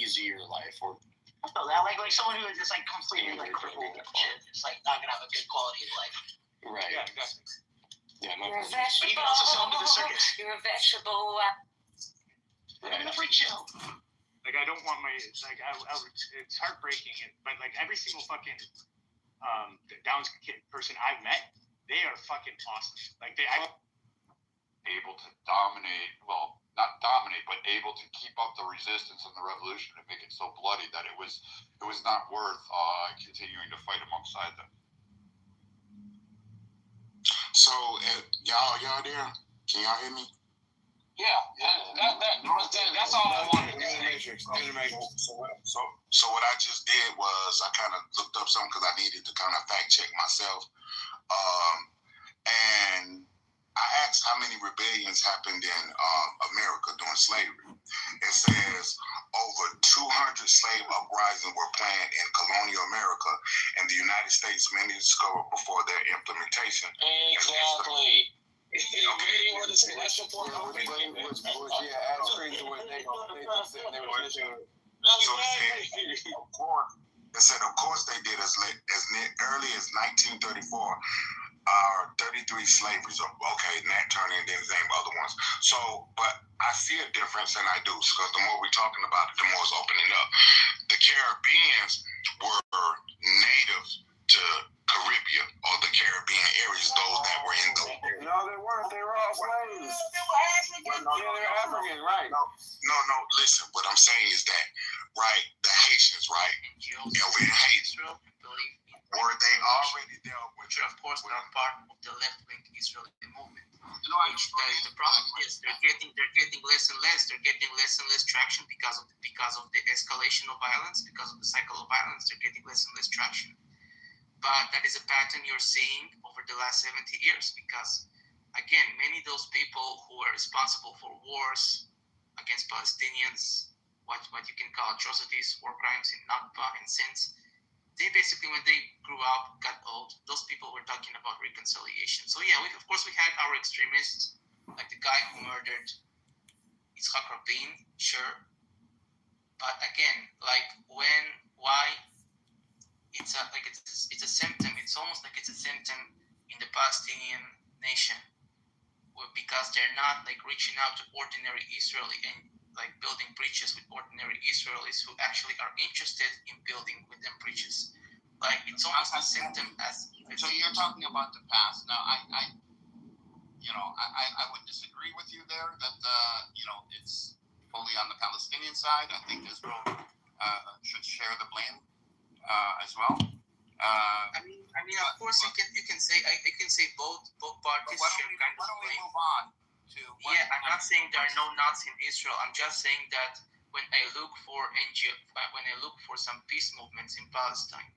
easier life, or I feel that like someone who is just like completely like crippled and shit, just like not gonna have a good quality of life. right? Yeah, exactly. Yeah, You're a vegetable. But you can also sell them to the circus. You're a vegetable. Right. Free chill. Like I don't want my like it's heartbreaking, but like every single fucking Downs person I've met, they are fucking awesome. Like able to dominate, well, not dominate, but able to keep up the resistance and the revolution and make it so bloody that it was not worth continuing to fight alongside them. So, y'all there? Can y'all hear me? Yeah, that's all I wanted to say. So what I just did was I kind of looked up something because I needed to kind of fact check myself. And I asked how many rebellions happened in America during slavery. It says over 200 slave uprisings were planned in colonial America and the United States, many discovered before their implementation. Exactly. Okay. That's important. It said, of course, they did as early as 1934. Our 33 slaveries are okay, Nat Turner and then his name other ones. So, but I see a difference, and I do, because the more we're talking about it, the more it's opening up. The Caribbeans were native to Caribbean or the Caribbean areas, those that were in the... No, they weren't. They were all slaves. They were African. They're African, right? No, listen, what I'm saying is that, right, the Haitians, right, and we're in Haiti, were they already dealt with? Of course, they're part of the left-wing Israeli movement. The problem is they're getting less and less. They're getting less and less traction because of the escalation of violence, because of the cycle of violence. They're getting less and less traction. But that is a pattern you're seeing over the last 70 years because, again, many of those people who are responsible for wars against Palestinians, what you can call atrocities, war crimes in Nakba and since, they basically, when they grew up, got old, those people were talking about reconciliation. So yeah, of course we had our extremists, like the guy who murdered Yitzhak Rabin, sure. But again, like why, it's a symptom. It's almost like it's a symptom in the Palestinian nation, because they're not like reaching out to ordinary Israeli and like building bridges with ordinary Israelis who actually are interested in building with them bridges. Like it's almost a symptom as. So you're talking about the past. Now, I would disagree with you there that it's fully on the Palestinian side. I think Israel should share the blame as well. I mean, of course, you can say both parties should kind of blame. Move on? I'm not saying there are no Nazis in Israel. I'm just saying that when I look for some peace movements in Palestine,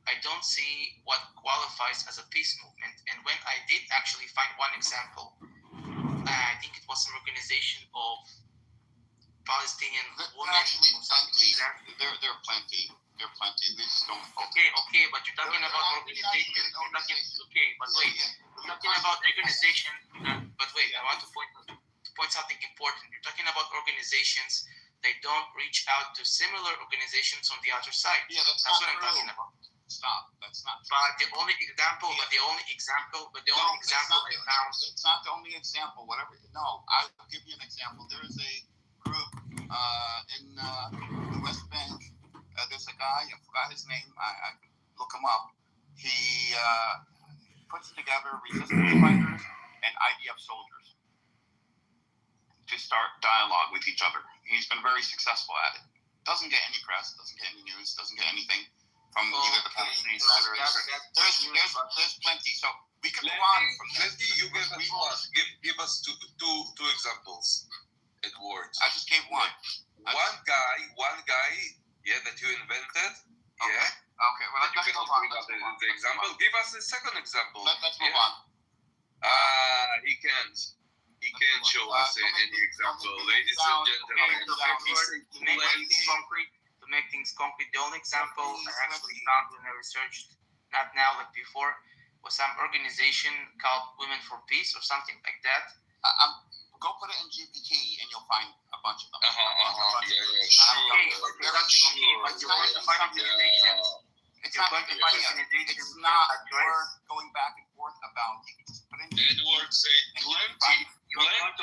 I don't see what qualifies as a peace movement. And when I did actually find one example, I think it was some organization of Palestinian women. Actually, plenty. There are plenty. There are plenty. They just don't. Okay, but you're talking about organization. You're talking about organization. But wait, I want to point something important. You're talking about organizations. They don't reach out to similar organizations on the other side. Yeah, that's what true. I'm talking about. Stop. That's not true. But the only example I found. It's not the only example. Whatever. No, I'll give you an example. There is a group in the West Bank. There's a guy. I forgot his name. I look him up. He puts together resistance fighters and IDF soldiers to start dialogue with each other. He's been very successful at it. Doesn't get any press, doesn't get any news, doesn't get anything from either the Palestinian side or there's plenty. So we can move on from that. You give us two examples at words. I just gave one. One guy, that you invented. Okay. Yeah. Okay. Well, you can bring up the example. Give us a second example. Let's move on. He can't. He can't show us any example, ladies and gentlemen. To make things concrete, the only example I actually found when I researched, not now, like before, was some organization called Women for Peace or something like that. Go put it in GPT and you'll find a bunch of them. Yeah, sure. but you're going to fight intimidations. It's not worth going back and forth about. You can just put in Edward said plenty. You're going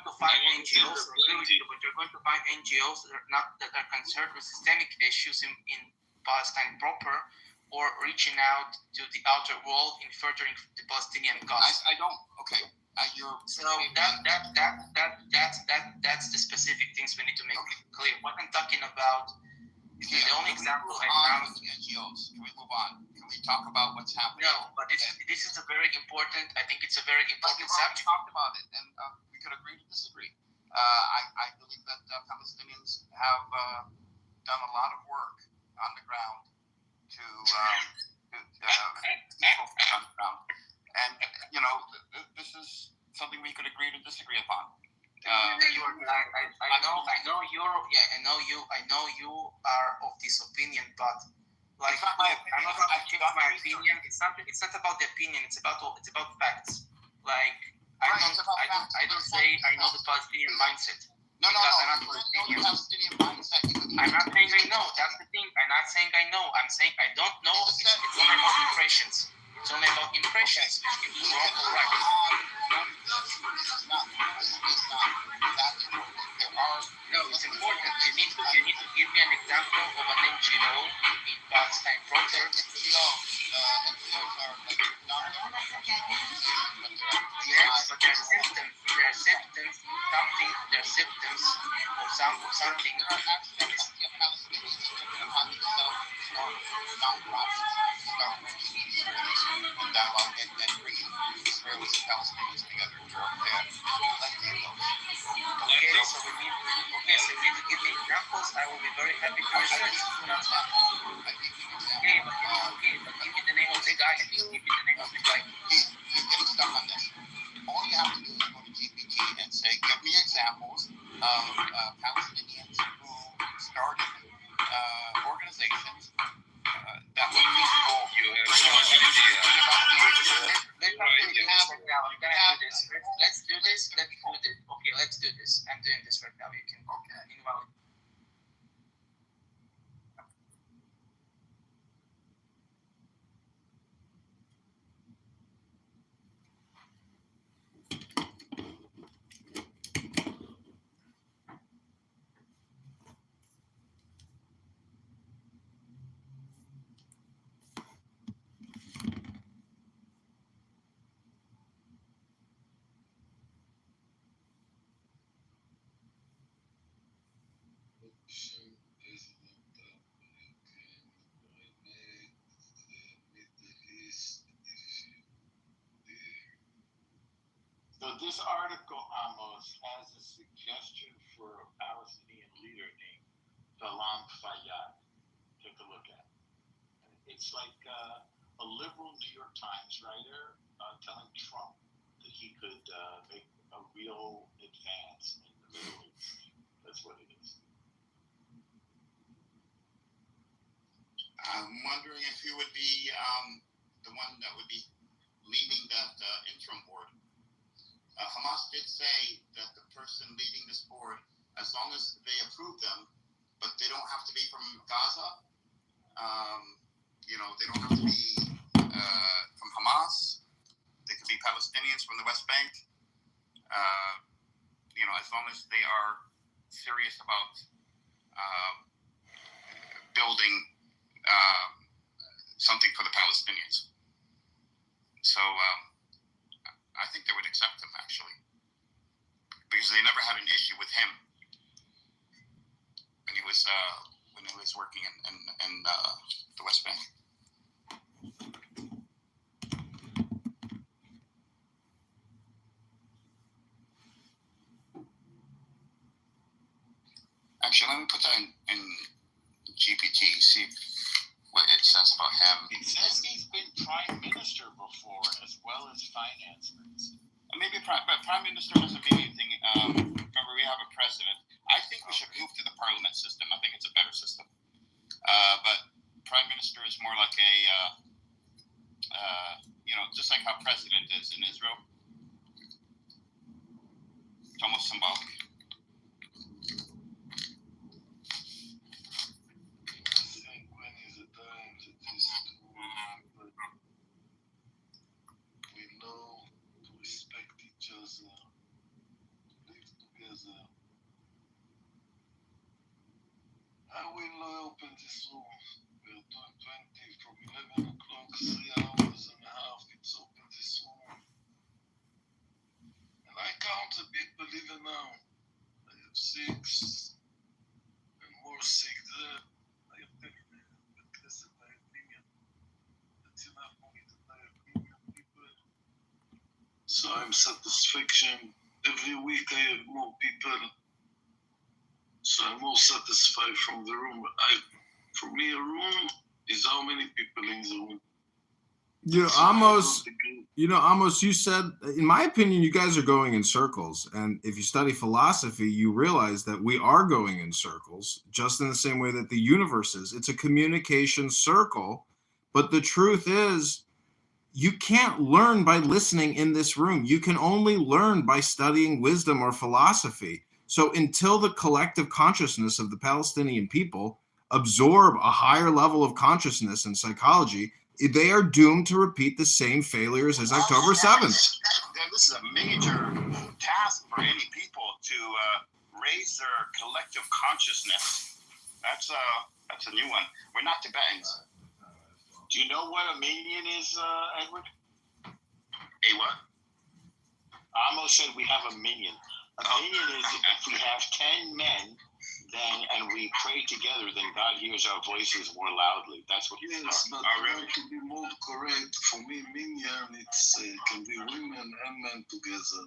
to fight NGOs, but you're going to fight NGOs that are concerned with systemic issues in Palestine proper, or reaching out to the outer world in furthering the Palestinian cause. I don't. Okay. So that's the specific things we need to make clear. What I'm talking about. The only example I found. NGOs. Can we move on? Can we talk about what's happening? No, but this is a very important. I think it's a very important subject. We talked about it, and we could agree to disagree. I believe that Palestinians have done a lot of work on the ground to people on the ground, and this is something we could agree to disagree upon. I know you are of this opinion, but like I'm not going to change my opinion. It's not about the opinion. It's about facts. Like I don't say I know the Palestinian mindset. No. I'm not saying I know. That's the thing. I'm not saying I know. I'm saying I don't know. It's only about impressions. It's only about impressions. Which can be wrong or right. No, it's important. You need to give me an example of an NGO in Palestine proper. Yes, but they're symptoms. They're symptoms of something. Dialogue and bringing Israelis and Palestinians together in Europe. Okay, so we need to give me examples. I will be very happy to research. Okay, but give me the name of the guy. He's getting stuck on this. All you have to do is go to GPT and say, give me examples of Palestinians who started organizations that would be cool. You have no idea. Let's do this. Okay, let's do this. I'm doing this right now. You can. Okay. Meanwhile. So this article, Amos, has a suggestion for a Palestinian leader named Salam Fayyad. Take a look at it. It's like a liberal New York Times writer telling Trump that he could make a real advance in the Middle East. That's what it is. I'm wondering if he would be the one that would be leading that interim board. Hamas did say that the person leading this board, as long as they approve them, but they don't have to be from Gaza, they don't have to be from Hamas. They could be Palestinians from the West Bank. As long as they are serious about building something for the Palestinians. So I think they would accept him, actually, because they never had an issue with him when he was working in the West Bank. Actually, let me put that in GPT, see what it says about him. It says he's been prime minister before, as well as finance minister. Maybe prime minister doesn't mean anything. Remember, we have a president. I think we should move to the parliament system. I think it's a better system. But prime minister is more like a, just like how president is in Israel. It's almost symbolic. I will open this room. We're doing 20 from 11 o'clock, 3 hours and a half. It's open this room. And I count the people even now. I have 6 and more 6 there. I have 10 but less than my opinion. That's enough for me to my opinion, people. So I'm satisfaction. Every week I have more people. So I'm more satisfied from the room. For me, a room is how many people in the room. Amos, you said, in my opinion, you guys are going in circles. And if you study philosophy, you realize that we are going in circles, just in the same way that the universe is. It's a communication circle. But the truth is, you can't learn by listening in this room. You can only learn by studying wisdom or philosophy. So until the collective consciousness of the Palestinian people absorb a higher level of consciousness and psychology, they are doomed to repeat the same failures as October 7th. This is a major task for any people to raise their collective consciousness. That's a new one. We're not Tibetans. Do you know what a minion is, Edward? A what? Amos said we have a minion. A minion is if we have 10 men, and we pray together, then God hears our voices more loudly. That's what Yes, it's but to be more correct, for me, minion, it can be women and men together.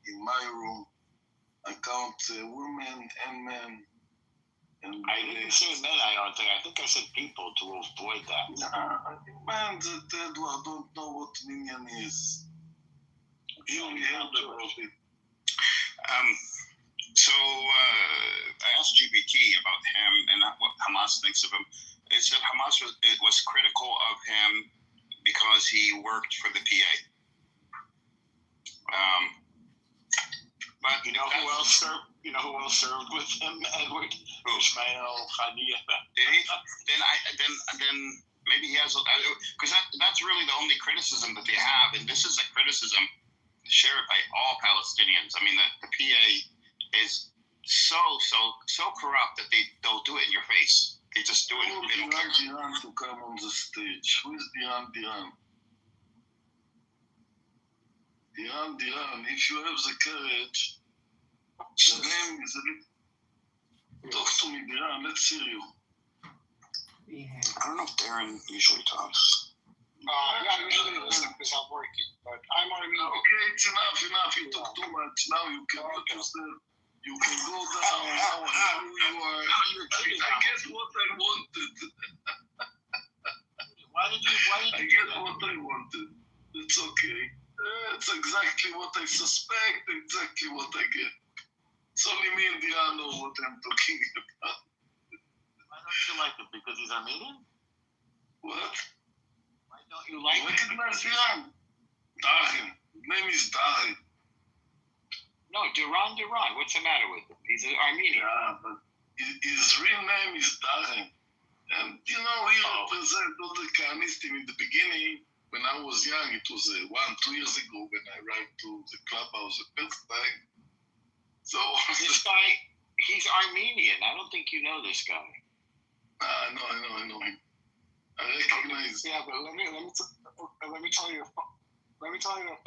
In my room, I count women and men. And I didn't say men, I don't think. I think I said people to avoid that. Man, Edward don't know what minion is. You only heard about it. So I asked GBT about him and what Hamas thinks of him. It said Hamas was critical of him because he worked for the PA. But you know who else served? You know who else served with him, Edward? Ismail Haniyeh. Did he? Then maybe he has, because that's really the only criticism that they have, and this is a criticism shared by all Palestinians. I mean, the PA is so corrupt that they'll do it in your face. They just do it. They don't care. Diran to come on the stage. Who is Diran? Diran, if you have the courage, the name is talk to me, Diran. Let's hear you. I don't know if Darren usually talks. Usually it's not working, but I'm Armenian. Okay, it's enough. You talk too much. Now you can mute yourself. You can go down. Now who you are. I get what I wanted. Why did I get what I wanted. It's okay. It's exactly what I suspect, exactly what I get. It's only me and Diana know what I'm talking about. Why don't you like him? Because he's Armenian? What? Why don't you like him? Recognize Diran? Darin. His name is Darin. No, Duran. What's the matter with him? He's an Armenian. Yeah, but his real name is Darin. And, he represents all the Kahanistim in the beginning. When I was young, it was 1-2 years ago when I arrived to the clubhouse the first time. So this guy, he's Armenian. I don't think you know this guy. I know him. I recognize. Yeah, but let me tell you a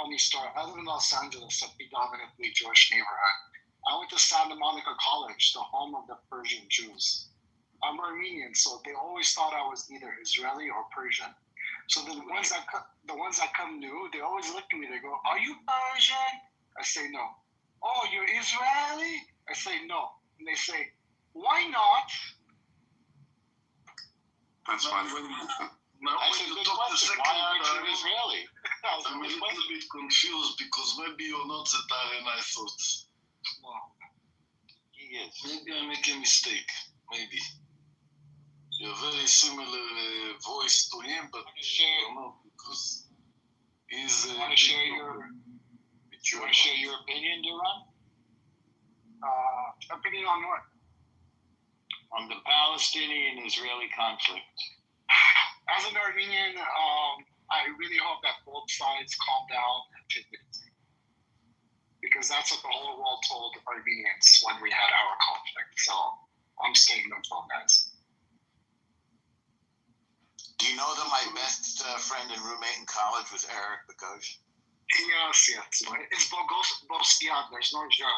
funny story. I live in Los Angeles, a predominantly Jewish neighborhood. I went to Santa Monica College, the home of the Persian Jews. I'm Armenian, so they always thought I was either Israeli or Persian. So the ones that come new, they always look at me. They go, "Are you Persian?" I say no. "Oh, you're Israeli?" I say no. And they say, "Why not?" That's funny. Now That's when a you good talk the question. second Why aren't time, you Israeli? I'm a little bit confused because maybe you're not the Darin I thought. No. He is. Maybe I make a mistake. Maybe. You're very similar voice to him, but I don't know because he's. You want to share your opinion, Duran? Opinion on what? On the Palestinian-Israeli conflict. As an Armenian, I really hope that both sides calm down and take it easy. Because that's what the whole world told Armenians when we had our conflict. So I'm staying neutral, guys. know that my best friend and roommate in college was Eric Bogosian? Yes. It's Bogosian. There's no J.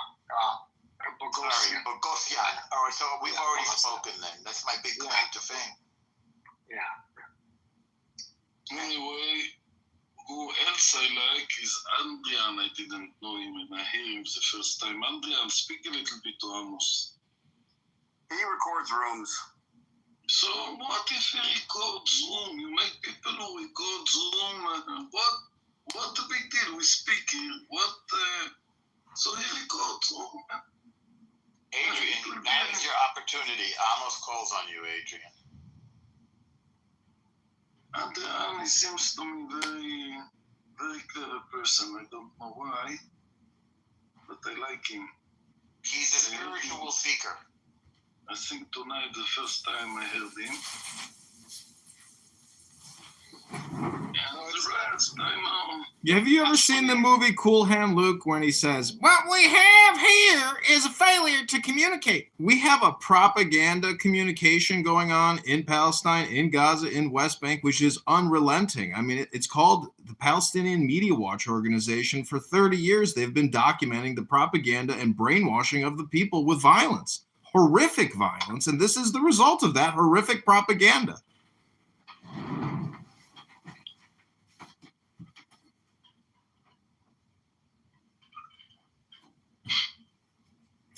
Bogosian. Sorry, Bogosian. All right, so we've already spoken then. That's my big claim to fame. Yeah. Anyway, who else I like is Adrian. I didn't know him and I hear him the first time. Adrian, speak a little bit to Amos. He records rooms. So what if he records Zoom? You make people who record Zoom. What the big deal? We speak here. So he records Zoom. Adrian, now is your opportunity. Amos calls on you, Adrian. Adrian, he seems to me very, very clever person. I don't know why, but I like him. He's a spiritual seeker. I think tonight the first time I heard him. And the rest, I know. Have you ever seen the movie Cool Hand Luke when he says, "What we have here is a failure to communicate"? We have a propaganda communication going on in Palestine, in Gaza, in West Bank, which is unrelenting. I mean, it's called the Palestinian Media Watch Organization. For 30 years, they've been documenting the propaganda and brainwashing of the people with violence, horrific violence, and this is the result of that horrific propaganda.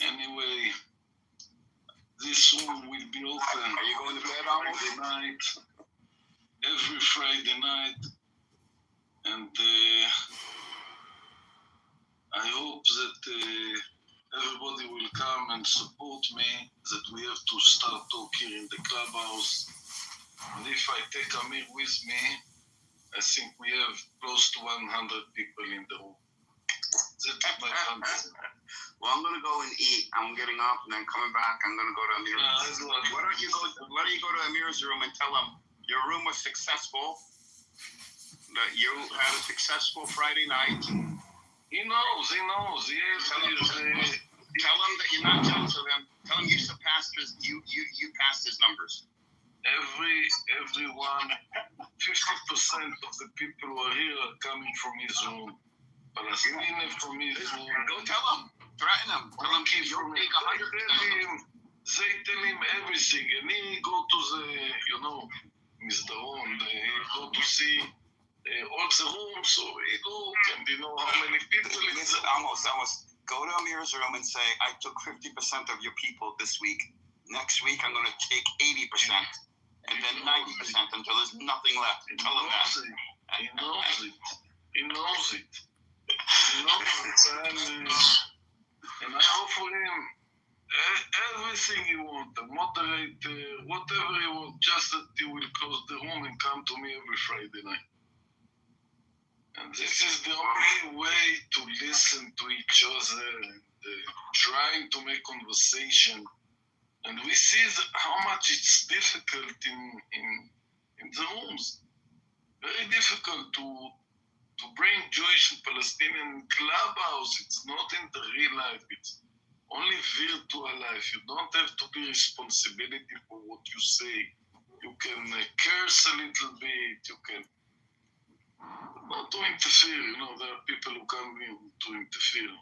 Anyway, this room will be open. Are you going to bed, Friday night? Every Friday night, and I hope that everybody will come and support me. That we have to start talking in the clubhouse. And if I take Amir with me, I think we have close to 100 people in the room. That's my fantasy. Well, I'm gonna go and eat. I'm getting up and then coming back. I'm gonna go to Amir's. Why don't you go to Amir's room and tell him your room was successful, that you had a successful Friday night. He knows. Tell him that you're not jealous of him. Tell him you surpassed you passed his numbers. Everyone, 50% of the people who are here are coming from his room. Palestinian from his room. Go tell him. Threaten him. Tell him you'll take 100%. They tell him everything, and he go to the, Mr. Ron, he go to see all the rooms, so he look and how many people. Listen, almost. Go to Amir's room and say, I took 50% of your people this week. Next week, I'm going to take 80%, and then 90% until there's nothing left. Tell him that. He knows it. And I offer him everything he wants, a moderator, whatever he wants, just that he will close the room and come to me every Friday night. And this is the only way to listen to each other and trying to make conversation. And we see how much it's difficult in the rooms. Very difficult to bring Jewish and Palestinian clubhouse. It's not in the real life. It's only virtual life. You don't have to be responsibility for what you say. You can curse a little bit. You can not to interfere. There are people who come in to interfere.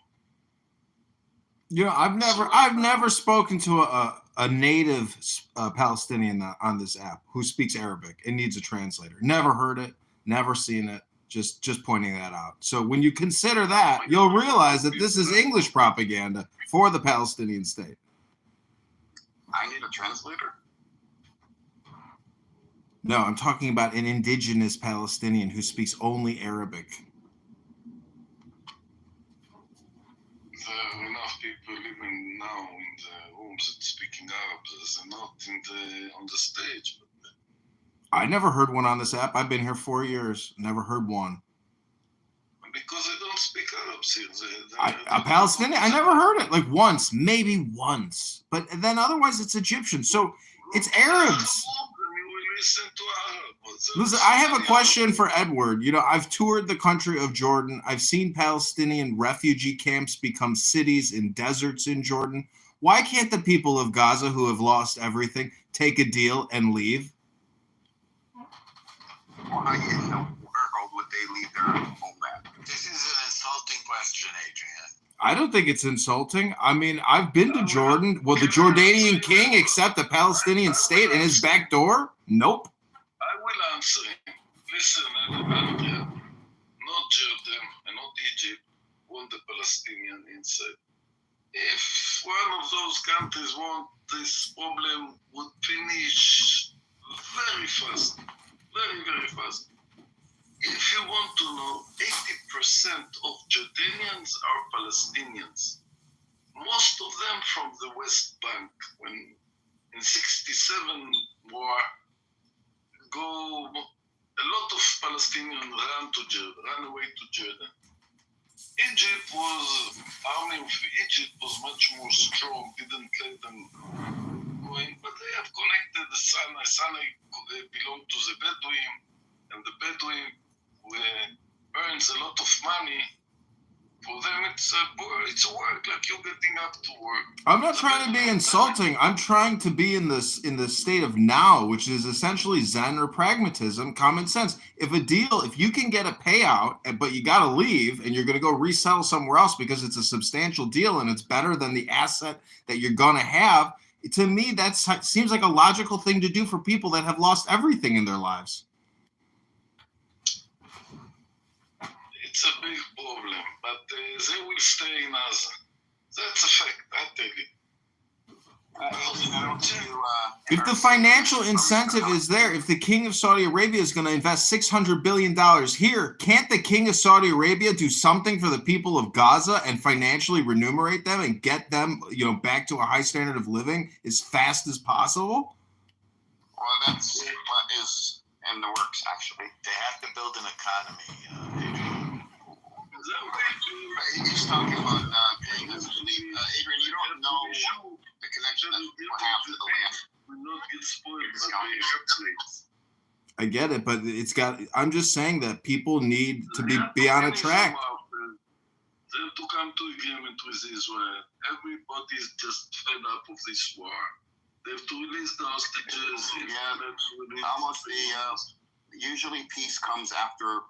I've never spoken to a native Palestinian on this app who speaks Arabic and needs a translator. Never heard it. Never seen it. Just pointing that out. So when you consider that, you'll realize that this is English propaganda for the Palestinian state. I need a translator? No, I'm talking about an indigenous Palestinian who speaks only Arabic. There are enough people even now in the rooms that speaking Arab. They're not on the stage. I never heard one on this app. I've been here 4 years. Never heard one. Because they don't speak Arab here. A Palestinian? I never heard it. Like once, maybe once. But then otherwise it's Egyptian. So it's Arabs. Listen, I have a question for Edward. I've toured the country of Jordan. I've seen Palestinian refugee camps become cities in deserts in Jordan. Why can't the people of Gaza who have lost everything take a deal and leave? why in the world would they leave their homeland? This is an insulting question, Adrian. I don't think it's insulting. I mean, I've been to Jordan. Will the Jordanian king accept a Palestinian state in his back door? Nope. I will answer him. Listen, Andrea, not Jordan and not Egypt want the Palestinian inside. If one of those countries want this problem would finish very fast, very, very fast. If you want to know, 80% of Jordanians are Palestinians. Most of them from the West Bank. When in '67 war, a lot of Palestinians ran away to Jordan. Army of Egypt was much more strong, didn't let them go in, but they have connected the Sinai belonged to the Bedouin, and the Bedouin earns a lot of money. For them, it's a work, like you're getting up to work. I'm not trying to be insulting. I'm trying to be in the state of now, which is essentially Zen or pragmatism, common sense. If you can get a payout, but you got to leave and you're going to go resettle somewhere else because it's a substantial deal and it's better than the asset that you're going to have, to me, that seems like a logical thing to do for people that have lost everything in their lives. It's a big problem, but they will stay in Gaza. That's a fact, I tell you. If the financial incentive is there, if the king of Saudi Arabia is going to invest $600 billion here, can't the king of Saudi Arabia do something for the people of Gaza and financially remunerate them and get them, back to a high standard of living as fast as possible? Well, that's what is in the works, actually. They have to build an economy, Adrian. He's talking about Adrian, you don't know the connection that what happened to the land. Will not get spoiled by I get it, but I'm just saying that people need to be on a track. They have to come to agreement with Israel. Everybody is just fed up of this war. They have to release the hostages. Usually peace comes after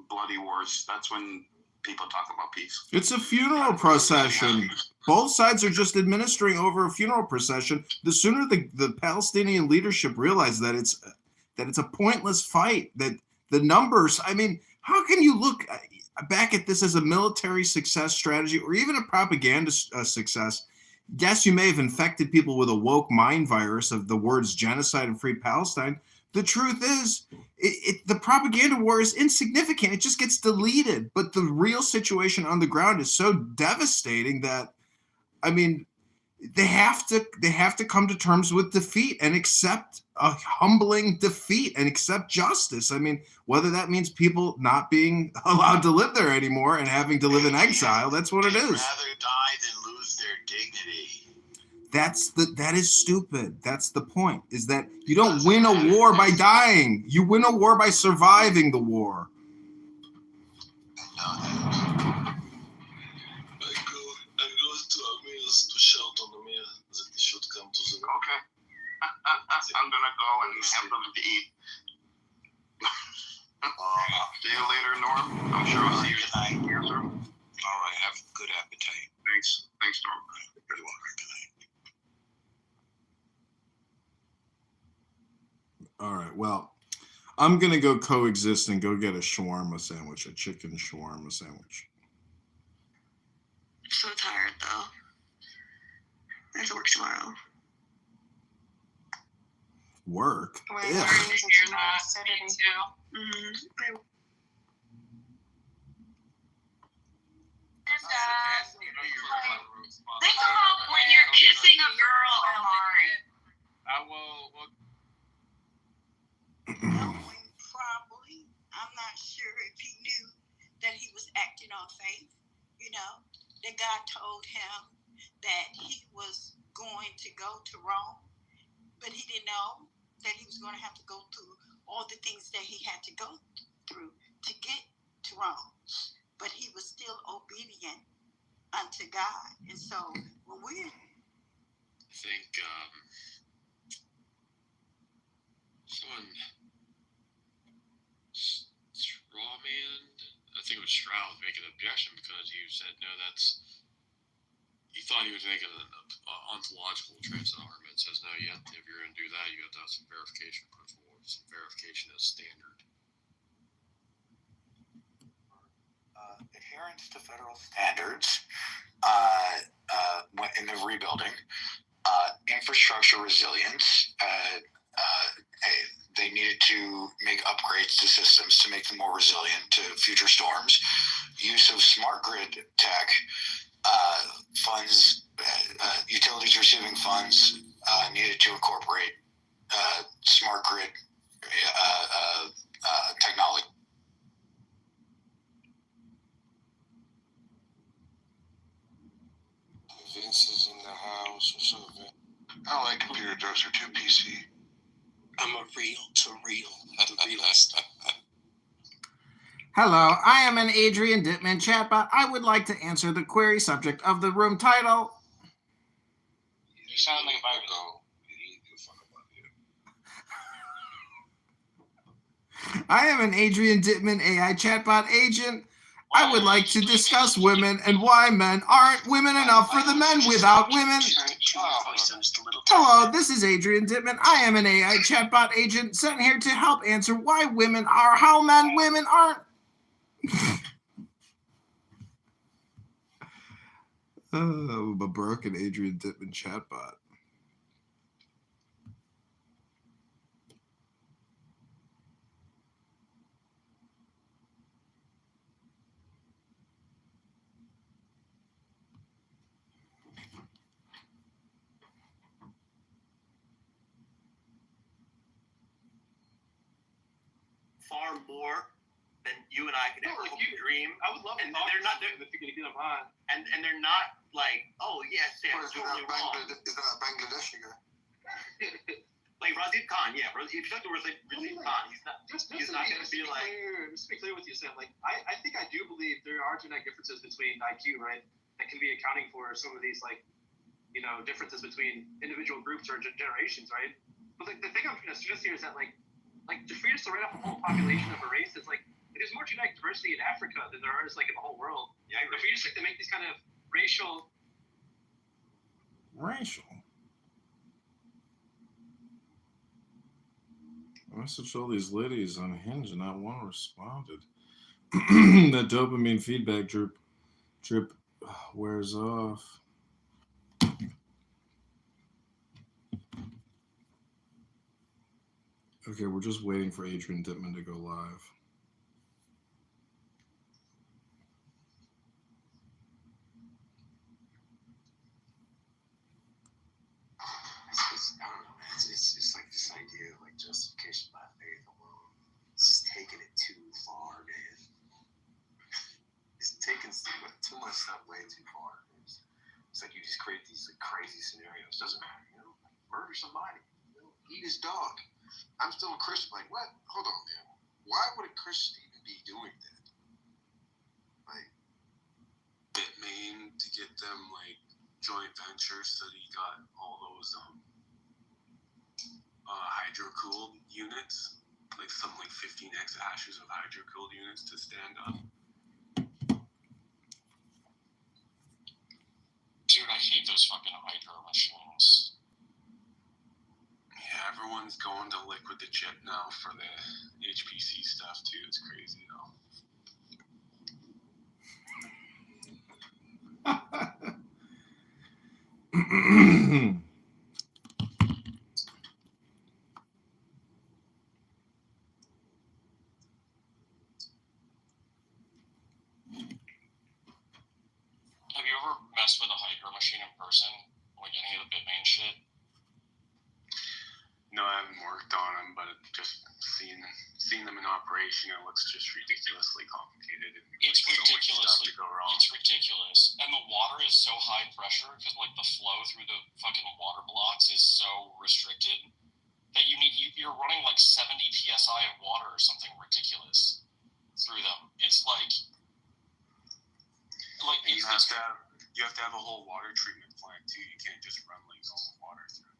bloody wars. That's when people talk about peace. It's a funeral procession. Both sides are just administering over a funeral procession. The sooner the Palestinian leadership realize that it's a pointless fight, that the numbers, I mean, how can you look back at this as a military success strategy or even a propaganda success? Yes, you may have infected people with a woke mind virus of the words genocide and free Palestine. The truth is, the propaganda war is insignificant. It just gets deleted. But the real situation on the ground is so devastating that, I mean, they have to come to terms with defeat and accept a humbling defeat and accept justice. I mean, whether that means people not being allowed to live there anymore and having to live in exile, that's what it is. Rather die than lose their dignity. That is stupid. That's the point, is that you don't win a war by dying. You win a war by surviving the war. I go to Amir's to shout on Amir that he should come to the room. Okay. I'm gonna go and have them to eat. See you later, Norm. I'm sure I'll see you tonight. Yes, sir. All right, have good appetite. Thanks, Norm. You're welcome tonight. All right, well, I'm going to go coexist and go get a shawarma sandwich, a chicken shawarma sandwich. I'm so tired, though. I have to work tomorrow. Work? Wait, Yeah. you're not Saturday too. Mm-hmm. Think about when you're kissing a girl, Amari. I will. Probably. I'm not sure if he knew that he was acting on faith. That God told him that he was going to go to Rome, but he didn't know that he was going to have to go through all the things that he had to go through to get to Rome. But he was still obedient unto God. And so when we Someone Coach Stroud make an objection because you said no. You thought he was making an ontological transit argument. Says no. If you're going to do that, you have to have some verification principle, some verification as standard. Adherence to federal standards in the rebuilding, infrastructure resilience. They needed to make upgrades to systems to make them more resilient to future storms. Use of smart grid tech, funds, utilities receiving funds needed to incorporate smart grid technology. Vince is in the house. What's up, Vince? I don't like computer jokes. They're too PC. I'm a real to real. The realist. Hello, I am an Adrian Dittman chatbot. I would like to answer the query subject of the room title. You sound like a virus. I am an Adrian Dittman AI chatbot agent. I would like to discuss women and why men aren't women enough for the men without women. Hello, this is Adrian Dittman. I am an AI chatbot agent sent here to help answer why women are how women aren't. A broken Adrian Dittman chatbot. Far more than you and I could ever hope to dream. I would love it. And they're not if you can get them on. And they're not like, oh yes, they're totally wrong. Is that Bangladeshi guy? Like Razid Khan, yeah. If you talk to Razid Khan, he's not going to be like. Just to be clear with you, Sam. Like I think I do believe there are genetic differences between IQ, right? That can be accounting for some of these differences between individual groups or generations, right? But the thing I'm trying to stress here is that for you to write off a whole population of a race is there's more genetic diversity in Africa than there is in the whole world. Yeah, but for you to make these kind of racial. I messaged all these ladies on Hinge and not one responded. That dopamine feedback drip wears off. Okay, we're just waiting for Adrian Dittman to go live. It's like this idea of justification by faith alone. It's taking it too far, man. It's taking too much stuff way too far. It's like you just create these crazy scenarios. Doesn't matter, murder somebody, eat his dog. I'm still a Christian. Like, what? Hold on, man. Why would a Christian even be doing that? It mean to get them joint ventures so that you got all those hydro-cooled units, something like 15 exahashes of hydro-cooled units to stand up. Dude, I hate those fucking hydro machines. Yeah, everyone's going to liquid to chip now for the HPC stuff too. It's crazy though. Have you ever messed with a hydro machine in person? Any of the Bitmain shit? No, I haven't worked on them, but just seen them in operation, it looks just ridiculously complicated. It's so ridiculously much stuff to go wrong. It's ridiculous, and the water is so high pressure because the flow through the fucking water blocks is so restricted that you're running 70 psi of water or something ridiculous through them. It's you have to have a whole water treatment plant too. You can't just run normal water through.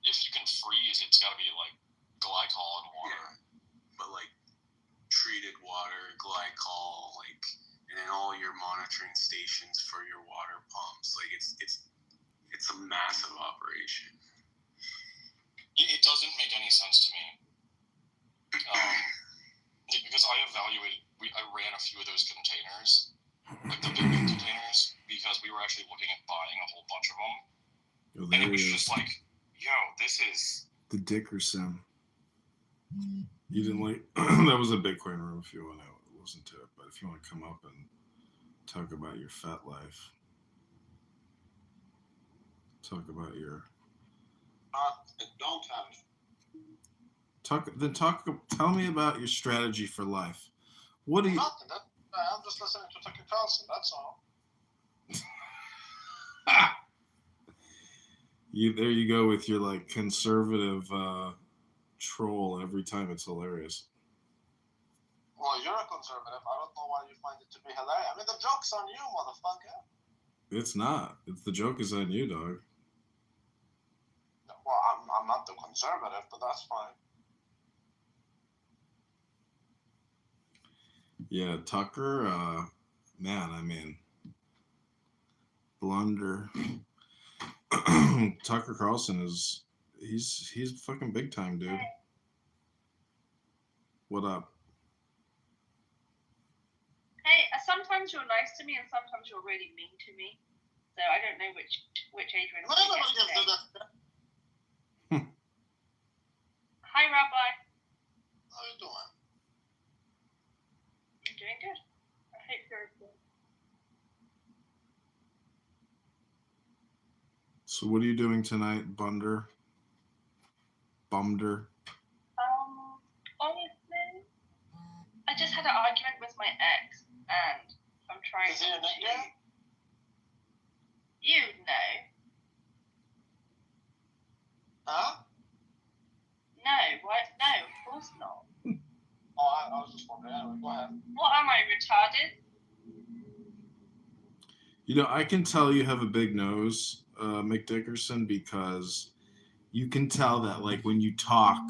If you can freeze, it's got to be glycol and water. operation. It doesn't make any sense to me. Because I evaluated, I ran a few of those containers, like the big containers, because we were actually looking at buying a whole bunch of them. Oh, And there it was he is. just like, yo, this is... The Dickerson. You didn't like... That was a Bitcoin room if you want to listen to it. But if you want to come up and talk about your fat life. Talk about your... I don't have it. Tell me about your strategy for life. What do you... Nothing. I'm just listening to Tucker Carlson. That's all. There you go with your like conservative troll every time. It's hilarious. Well, you're a conservative. I don't know why you find it to be hilarious. I mean, the joke's on you, motherfucker. It's not. The joke is on you, dog. Well, I'm not the conservative, but that's fine. Yeah, Tucker, man, I mean, blunder. Tucker Carlson he's fucking big time, dude. What up? Hey, sometimes you're nice to me and sometimes you're really mean to me. So I don't know which Adrian. Hi, Rabbi. How you doing? I'm doing good. I hope you're good. So what are you doing tonight, Bumder? Honestly, I just had an argument with my ex, and I'm trying to. You know. Huh? No, what? No, of course not. Oh, I was just wondering. Anyway, go ahead. What, am I retarded? You know, I can tell you have a big nose, Mick Dickerson, because you can tell that, like, when you talk,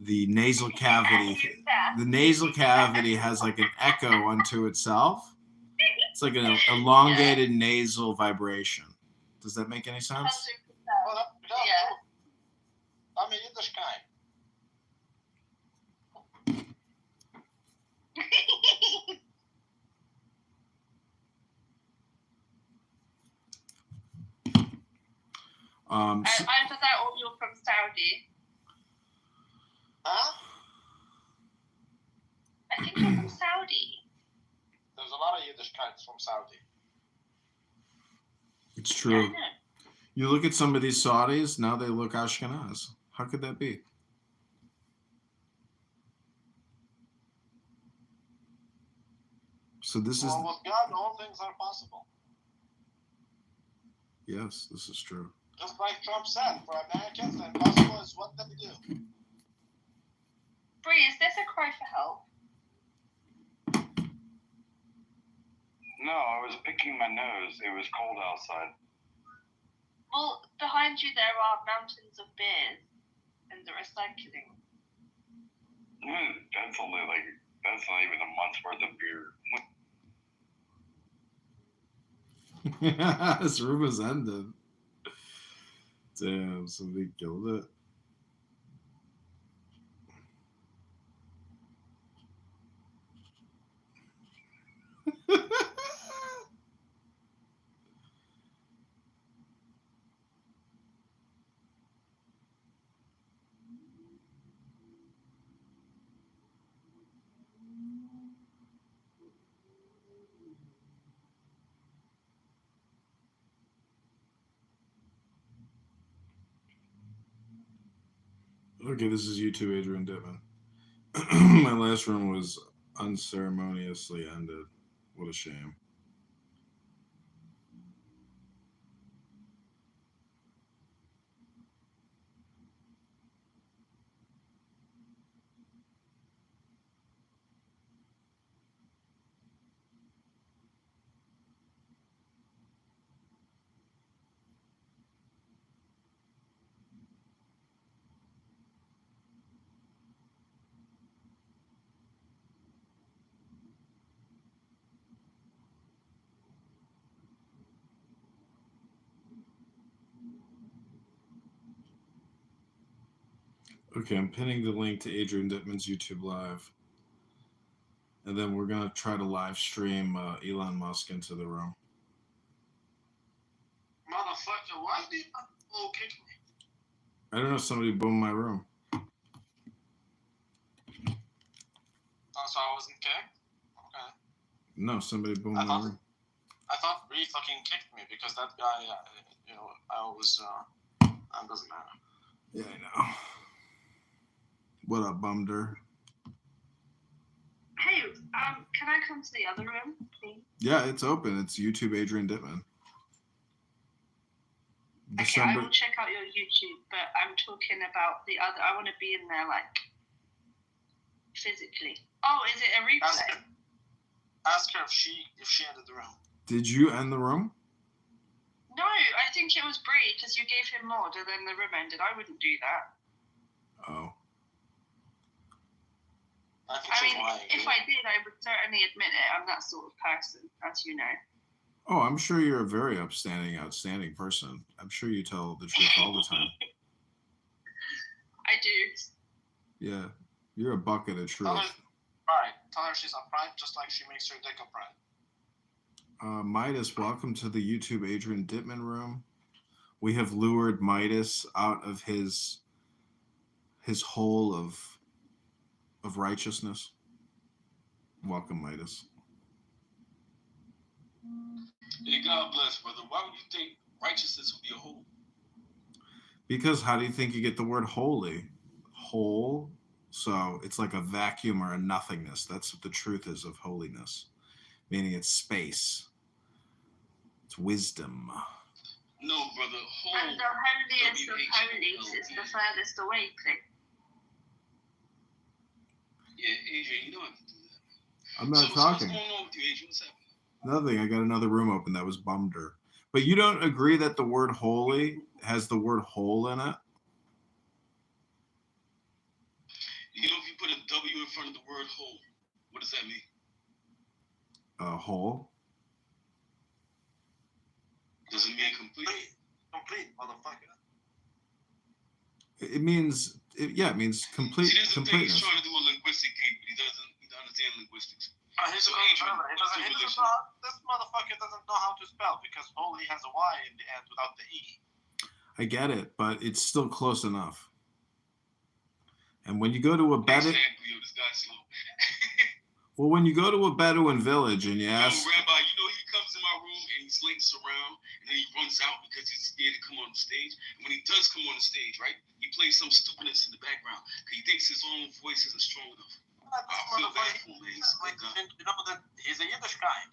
the nasal cavity has like an echo unto itself. It's like an elongated nasal vibration. Does that make any sense? 100%. Yeah. I'm a Yiddish guy. Either that or you're from Saudi. Huh? I think you're from Saudi. There's a lot of Yiddish guys from Saudi. It's true. Yeah, I know. You look at some of these Saudis, now they look Ashkenaz. How could that be? So this is... Well, with God, all things are possible. Yes, this is true. Just like Trump said, for Americans, the impossible is what they do. Bree, is this a cry for help? No, I was picking my nose. It was cold outside. Well, behind you there are mountains of beers and the recycling. That's not even a month's worth of beer. This room has ended. Damn, somebody killed it. Okay, this is you too, Adrian Dittman. My last room was unceremoniously ended. What a shame. Okay, I'm pinning the link to Adrian Dittman's YouTube Live. And then we're going to try to live stream Elon Musk into the room. Motherfucker, why did you kick me? I don't know, somebody boomed my room. Oh, so I wasn't kicked? Okay. No, somebody boomed my room. I thought Bree fucking kicked me because that guy, I always, that doesn't matter. Yeah, I know. What up, Bumder? Hey, can I come to the other room, please? Yeah, it's open. It's YouTube Adrian Dittman. Okay, I will check out your YouTube, but I'm talking about the other. I want to be in there, like, physically. Oh, is it a replay? Ask her if she ended the room. Did you end the room? No, I think it was Bree, because you gave him mod and then the room ended. I wouldn't do that. Oh. I mean, if I did, I would certainly admit it. I'm that sort of person, as you know. Oh, I'm sure you're a very outstanding person. I'm sure you tell the truth all the time. I do. Yeah, you're a bucket of truth. Tell her she's upright, just like she makes her dick upright. Midas, welcome to the YouTube Adrian Dittman room. We have lured Midas out of his hole of righteousness. Welcome, Midas. Hey, God bless, brother. Why would you think righteousness would be a hole? Because how do you think you get the word holy? Whole. So it's like a vacuum or a nothingness. That's what the truth is of holiness. Meaning it's space. It's wisdom. No, brother. Whole. And the holiest of holies is the furthest away thing. Yeah, Adrian, you know I can do that. I'm not talking. What's going on with you, Adrian? What's happening? Nothing. I got another room open. That was Bumder. But you don't agree that the word holy has the word whole in it? You know, if you put a W in front of the word whole, what does that mean? Whole? Does it mean complete? Complete, motherfucker. It means, it means complete. See, there's a thing. Completeness. He's trying to do a linguistic game, but he doesn't understand linguistics. This motherfucker doesn't know how to spell because holy has a Y in the end without the E. I get it, but it's still close enough. And when you go to a Bedouin, This guy's slow. well, when you go to a Bedouin village and you ask, Rabbi, he comes in my room and he slinks around and then he runs out because he's scared to come on the stage. And when he does come on the stage, right, he plays some stupidness in the background because he thinks his own voice isn't strong enough. I feel bad for him, man. You know that he's a Yiddish guy.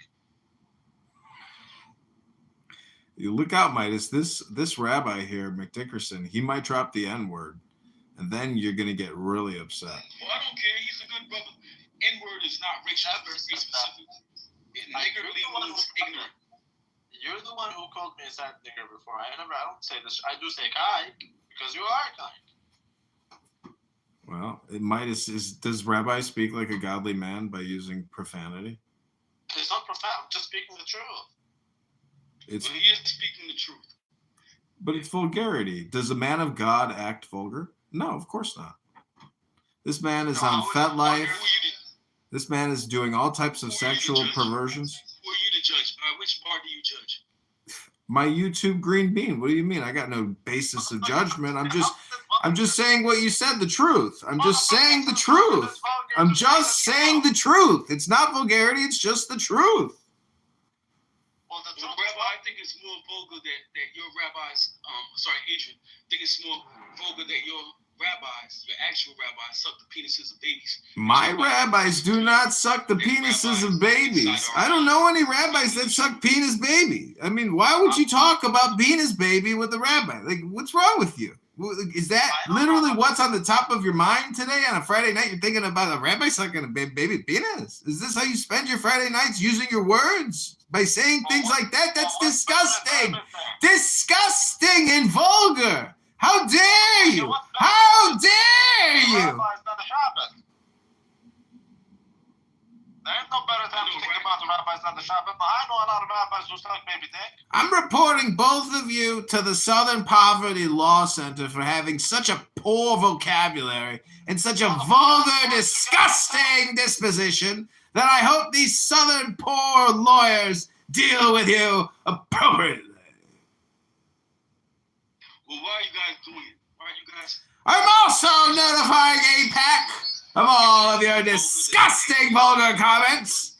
you look out, Midas. This rabbi here, McDickerson, he might drop the N-word, and then you're gonna get really upset. Well, I don't care. He's a good brother. N-word is not racial. It's very specific. Niggardly means ignorant. You're the one who called me a sad nigger before. I don't say this. I do say kind because you are kind. Well, Midas does Rabbi speak like a godly man by using profanity? It's not profound. Just speaking the truth. It's. But he is speaking the truth. But it's vulgarity. Does a man of God act vulgar? No, of course not. This man is on FetLife. This man is doing all types of sexual perversions. Who are you to judge? By which bar do you judge? My YouTube green bean. What do you mean? I got no basis of judgment. I'm just saying what you said, the truth. I'm just saying the truth. I'm just saying the truth. It's not vulgarity, it's just the truth. Well, Rabbi, I think it's more vulgar that your rabbis, Adrian, I think it's more vulgar that your actual rabbis, suck the penises of babies. My rabbis do not suck the penises of babies. I don't know any rabbis that suck penis baby. I mean, why would you talk about penis baby with a rabbi? Like, what's wrong with you? Is that literally what's on the top of your mind today on a Friday night? You're thinking about a rabbi sucking a baby penis? Is this how you spend your Friday nights, using your words? By saying things like that? That's disgusting. Disgusting and vulgar. How dare you? How dare you? There ain't no better time to think about the rabbis than the Shabbat, but I know a lot of rabbis who suck baby dick. I'm reporting both of you to the Southern Poverty Law Center for having such a poor vocabulary and such a vulgar, disgusting disposition that I hope these Southern poor lawyers deal with you appropriately. Well, why are you guys doing it? Why are you guys? I'm also notifying APAC of all of your disgusting vulgar comments.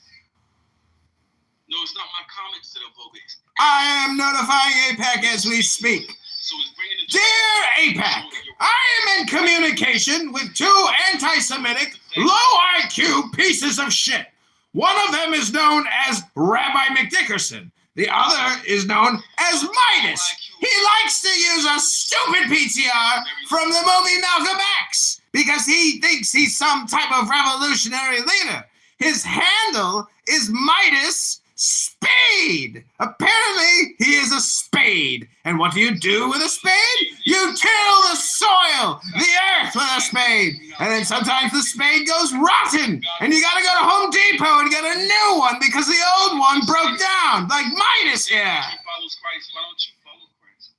No, it's not my comments that are vulgar. I am notifying APAC as we speak. So it's bringing the Dear APAC, I am in communication with two anti-Semitic, low IQ pieces of shit. One of them is known as Rabbi McDickerson. The other is known as Midas. He likes to use a stupid PTR from the movie Malcolm X because he thinks he's some type of revolutionary leader. His handle is Midas Spade. Apparently, he is a spade. And what do you do with a spade? You till the soil, the earth with a spade. And then sometimes the spade goes rotten. And you gotta go to Home Depot and get a new one because the old one broke down, like Midas here. follows Christ. Why don't you follow Christ?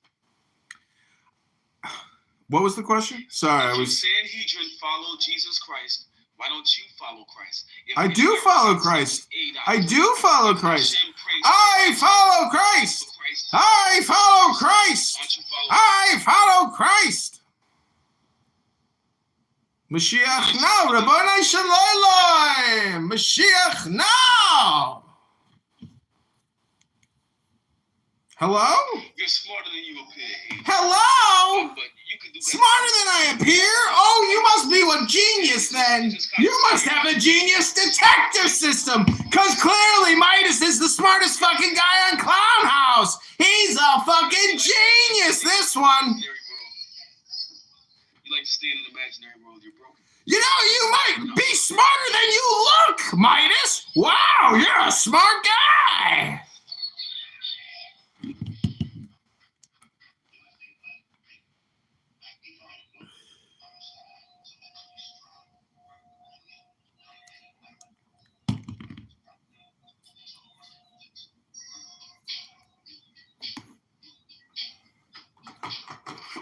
What was the question? Sorry, I was... Sanhedrin follow Jesus Christ. Why don't you follow Christ? I do follow Christ. I do follow Christ. I follow Christ. I follow Christ. I follow Christ. Mashiach now, Rabboni Shalom. Mashiach now. Hello? You're smarter than you appear. Hello? But you can do Smarter than I appear? Oh, you must be a genius then. You must have a genius detector system. Because clearly Midas is the smartest fucking guy on Clown House. He's a fucking genius, this one. You like to stay in an imaginary world. You're broken. You know, you might be smarter than you look, Midas. Wow, you're a smart guy.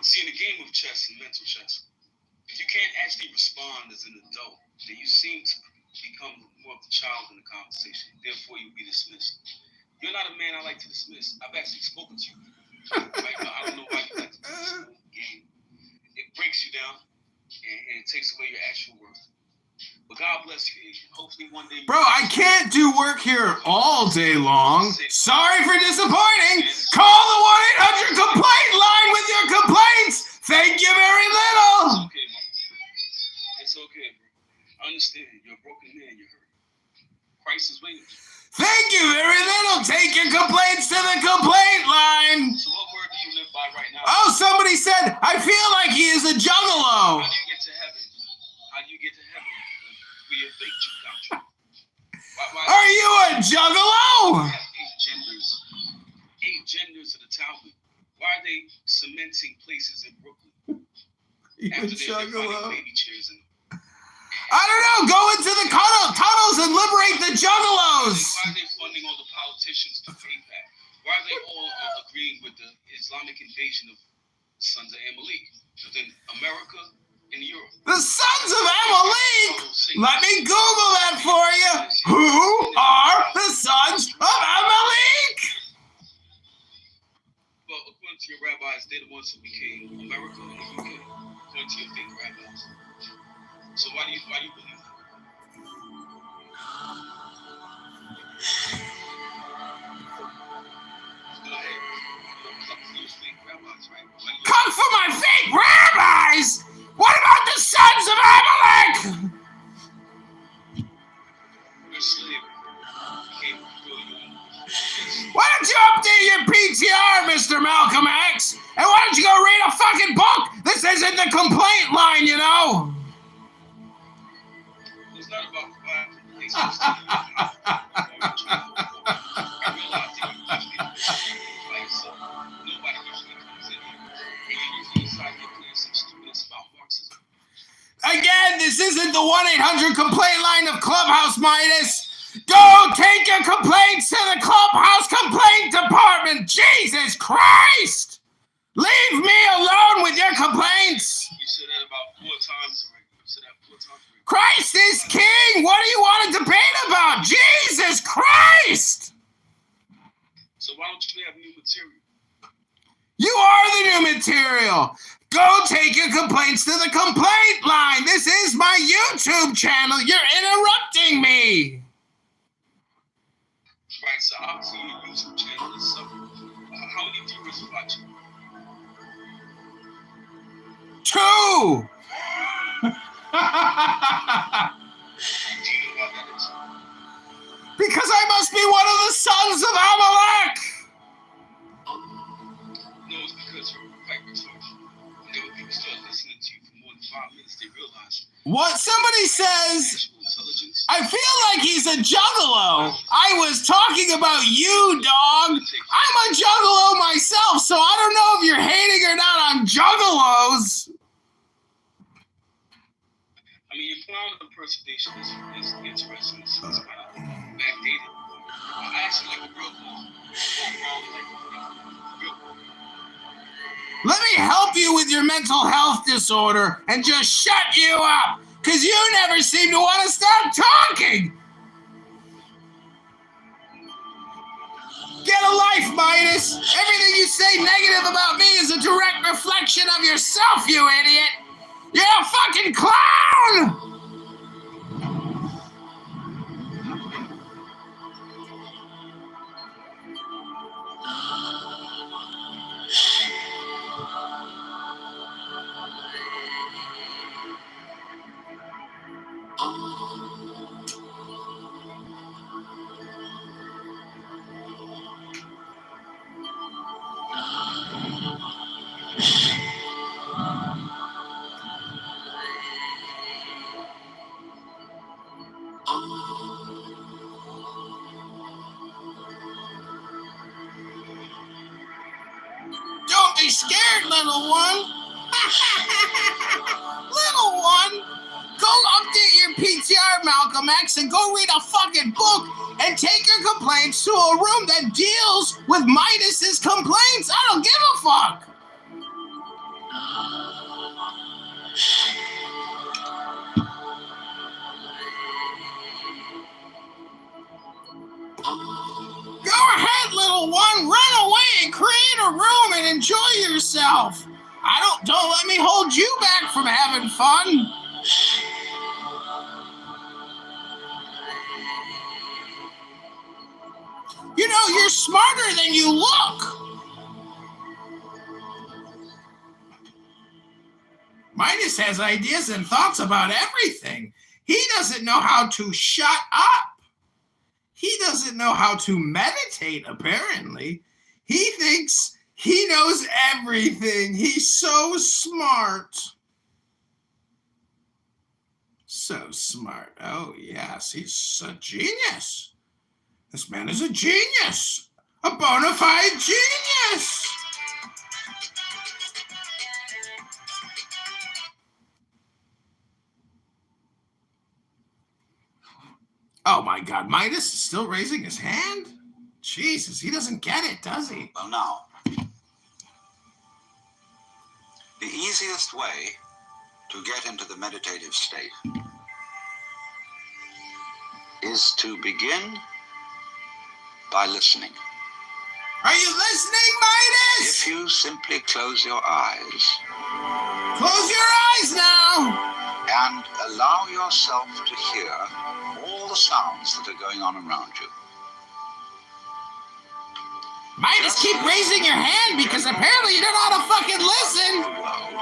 See, in the game of chess and mental chess, if you can't actually respond as an adult, then you seem to become more of the child in the conversation. Therefore, you'll be dismissed. You're not a man I like to dismiss. I've actually spoken to you. Right now, I don't know why you like to dismiss the game. It breaks you down, and it takes away your actual worth. But God bless you, Adrian. Hopefully one day... Bro, I can't do work here all day long. Sorry for disappointing. Call the 1-800 complaint line with your complaints. Thank you very little. It's okay, bro. I understand. You're a broken man. You're hurt. Christ is waiting. Thank you very little. Take your complaints to the complaint line. So what word do you live by right now? Oh, somebody said, I feel like he is a juggalo. How do you get to heaven? How do you get to heaven? Via fake Jew doctrine. Are you a juggalo? We have 8 genders. 8 genders of the Talmud. Why are they cementing places in Brooklyn? After they're finding baby chairs in I don't know. Go into the tunnels and liberate the juggalos. Why are they funding all the politicians to PayPal? Why are they all agreeing with the Islamic invasion of the sons of Amalek within America and Europe? The sons of Amalek? Let me Google that for you. Who are the sons of Amalek? Well, according to your rabbis, they're the ones who became America and the UK. According to your fake rabbis. So why do you believe that? Go ahead. Come for your fake rabbis, right? Come for my fake rabbis? What about the sons of Amalek? You're a slave. Why don't you update your PTR, Mr. Malcolm X? And why don't you go read a fucking book? This isn't the complaint line, you know? It's not about Again, this isn't the 1-800 complaint line of Clubhouse, Midas. Go take your complaints to the clubhouse complaint department. Jesus Christ! Leave me alone with your complaints. You said that about 4 times already. You said that 4 times already. Christ is king. What do you want to debate about? Jesus Christ! So why don't you have new material? You are the new material. Go take your complaints to the complaint line. This is my YouTube channel. You're interrupting me. Right, so obviously your YouTube channel is suffering. How many viewers watch you? 2. Do you know why that is? Because I must be one of the sons of Amalek. No, it's because you're quite retarded. And when people start listening to you for more than 5 minutes, they realize What somebody says, actual intelligence. I feel like he's a juggalo. I was talking about you, dog. I'm a juggalo myself, so I don't know if you're hating or not on juggalos. I mean, your clown impersonation is interesting. It's kind of backdated. I actually like the real clown. Let me help you with your mental health disorder and just shut you up, because you never seem to want to stop talking. Get a life, Midas. Everything you say negative about me is a direct reflection of yourself, you idiot. You're a fucking clown! Don't be scared, little one. Little one. Go update your PTR, Malcolm X, and go read a fucking book and take your complaints to a room that deals with Midas's complaints. I don't give a fuck. Go ahead, little one. Run away and create a room and enjoy yourself. Don't let me hold you back from having fun. You know, you're smarter than you look. Midas has ideas and thoughts about everything. He doesn't know how to shut up. He doesn't know how to meditate, apparently. He thinks he knows everything. He's so smart. So smart. Oh, yes, he's a genius. This man is a genius. A bona fide genius. Oh, my God. Midas is still raising his hand? Jesus, he doesn't get it, does he? Well, now, the easiest way to get into the meditative state is to begin by listening. Are you listening, Midas? If you simply close your eyes. Close your eyes now. And allow yourself to hear all the sounds that are going on around you. Midas, keep raising your hand because apparently you don't know how to fucking listen.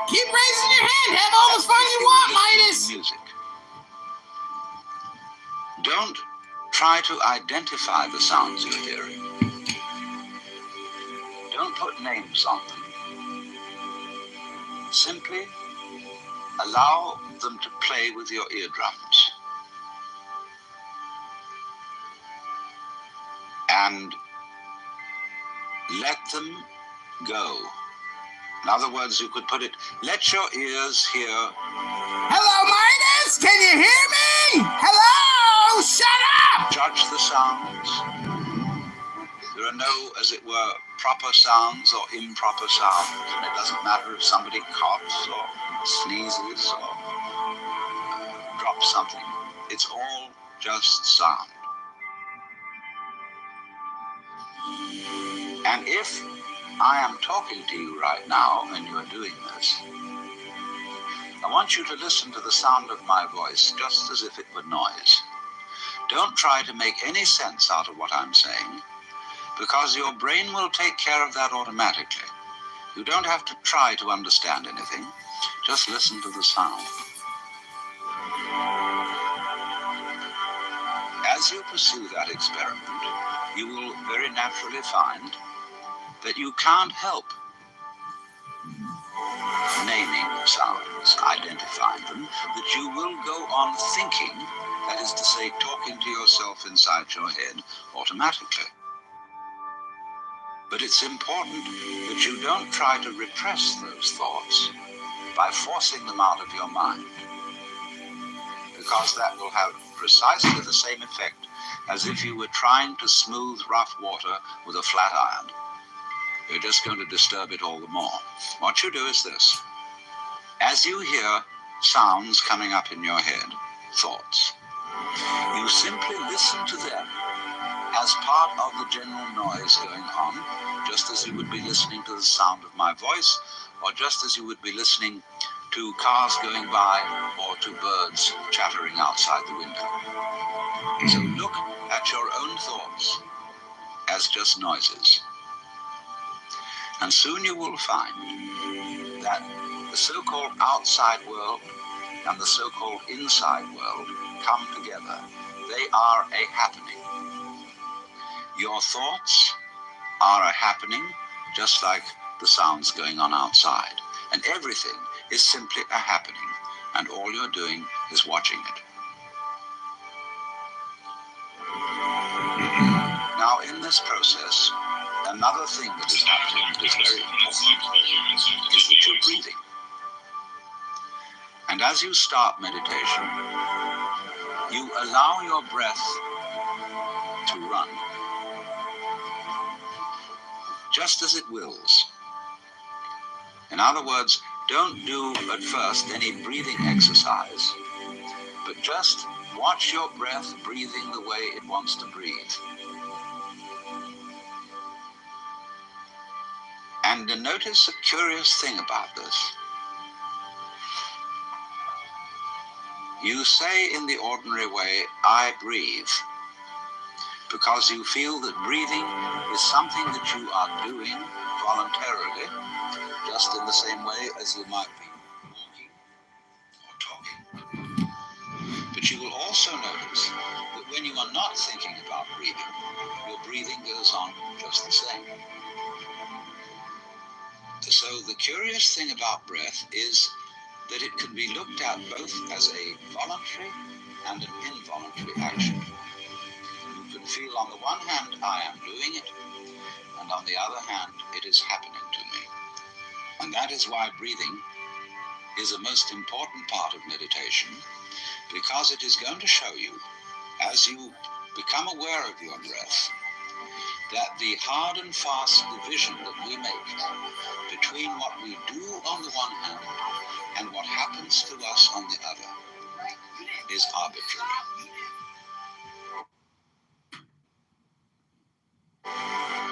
Keep raising your hand. Have all the fun you want, Midas. Music. Don't try to identify the sounds you're hearing. Don't put names on them. Simply allow them to play with your eardrums. And let them go In other words, you could put it, let your ears hear. Hello, Midas! Can you hear me? Hello! Shut up! Judge the sounds. There are no, as it were, proper sounds or improper sounds. And it doesn't matter if somebody coughs or sneezes or drops something. It's all just sound. And if I am talking to you right now and you are doing this, I want you to listen to the sound of my voice just as if it were noise. Don't try to make any sense out of what I'm saying, because your brain will take care of that automatically. You don't have to try to understand anything. Just listen to the sound. As you pursue that experiment, you will very naturally find that you can't help naming sounds, identifying them, that you will go on thinking, that is to say, talking to yourself inside your head automatically. But it's important that you don't try to repress those thoughts by forcing them out of your mind, because that will have precisely the same effect as if you were trying to smooth rough water with a flat iron. You're just going to disturb it all the more. What you do is this. As you hear sounds coming up in your head, thoughts, you simply listen to them as part of the general noise going on, just as you would be listening to the sound of my voice, or just as you would be listening to cars going by or to birds chattering outside the window. So look at your own thoughts as just noises. And soon you will find that the so-called outside world and the so-called inside world come together. They are a happening. Your thoughts are a happening, just like the sounds going on outside. And everything is simply a happening, and all you're doing is watching it. Now, in this process, another thing that is happening that is very important is that you're breathing. And as you start meditation, you allow your breath to run, just as it wills. In other words, don't do at first any breathing exercise, but just watch your breath breathing the way it wants to breathe. And notice a curious thing about this. You say in the ordinary way, I breathe, because you feel that breathing is something that you are doing voluntarily, just in the same way as you might be walking or talking. But you will also notice that when you are not thinking about breathing, your breathing goes on just the same. So the curious thing about breath is that it can be looked at both as a voluntary and an involuntary action. You can feel on the one hand, I am doing it, and on the other hand, it is happening to me. And that is why breathing is a most important part of meditation, because it is going to show you, as you become aware of your breath, that the hard and fast division that we make between what we do on the one hand and what happens to us on the other is arbitrary.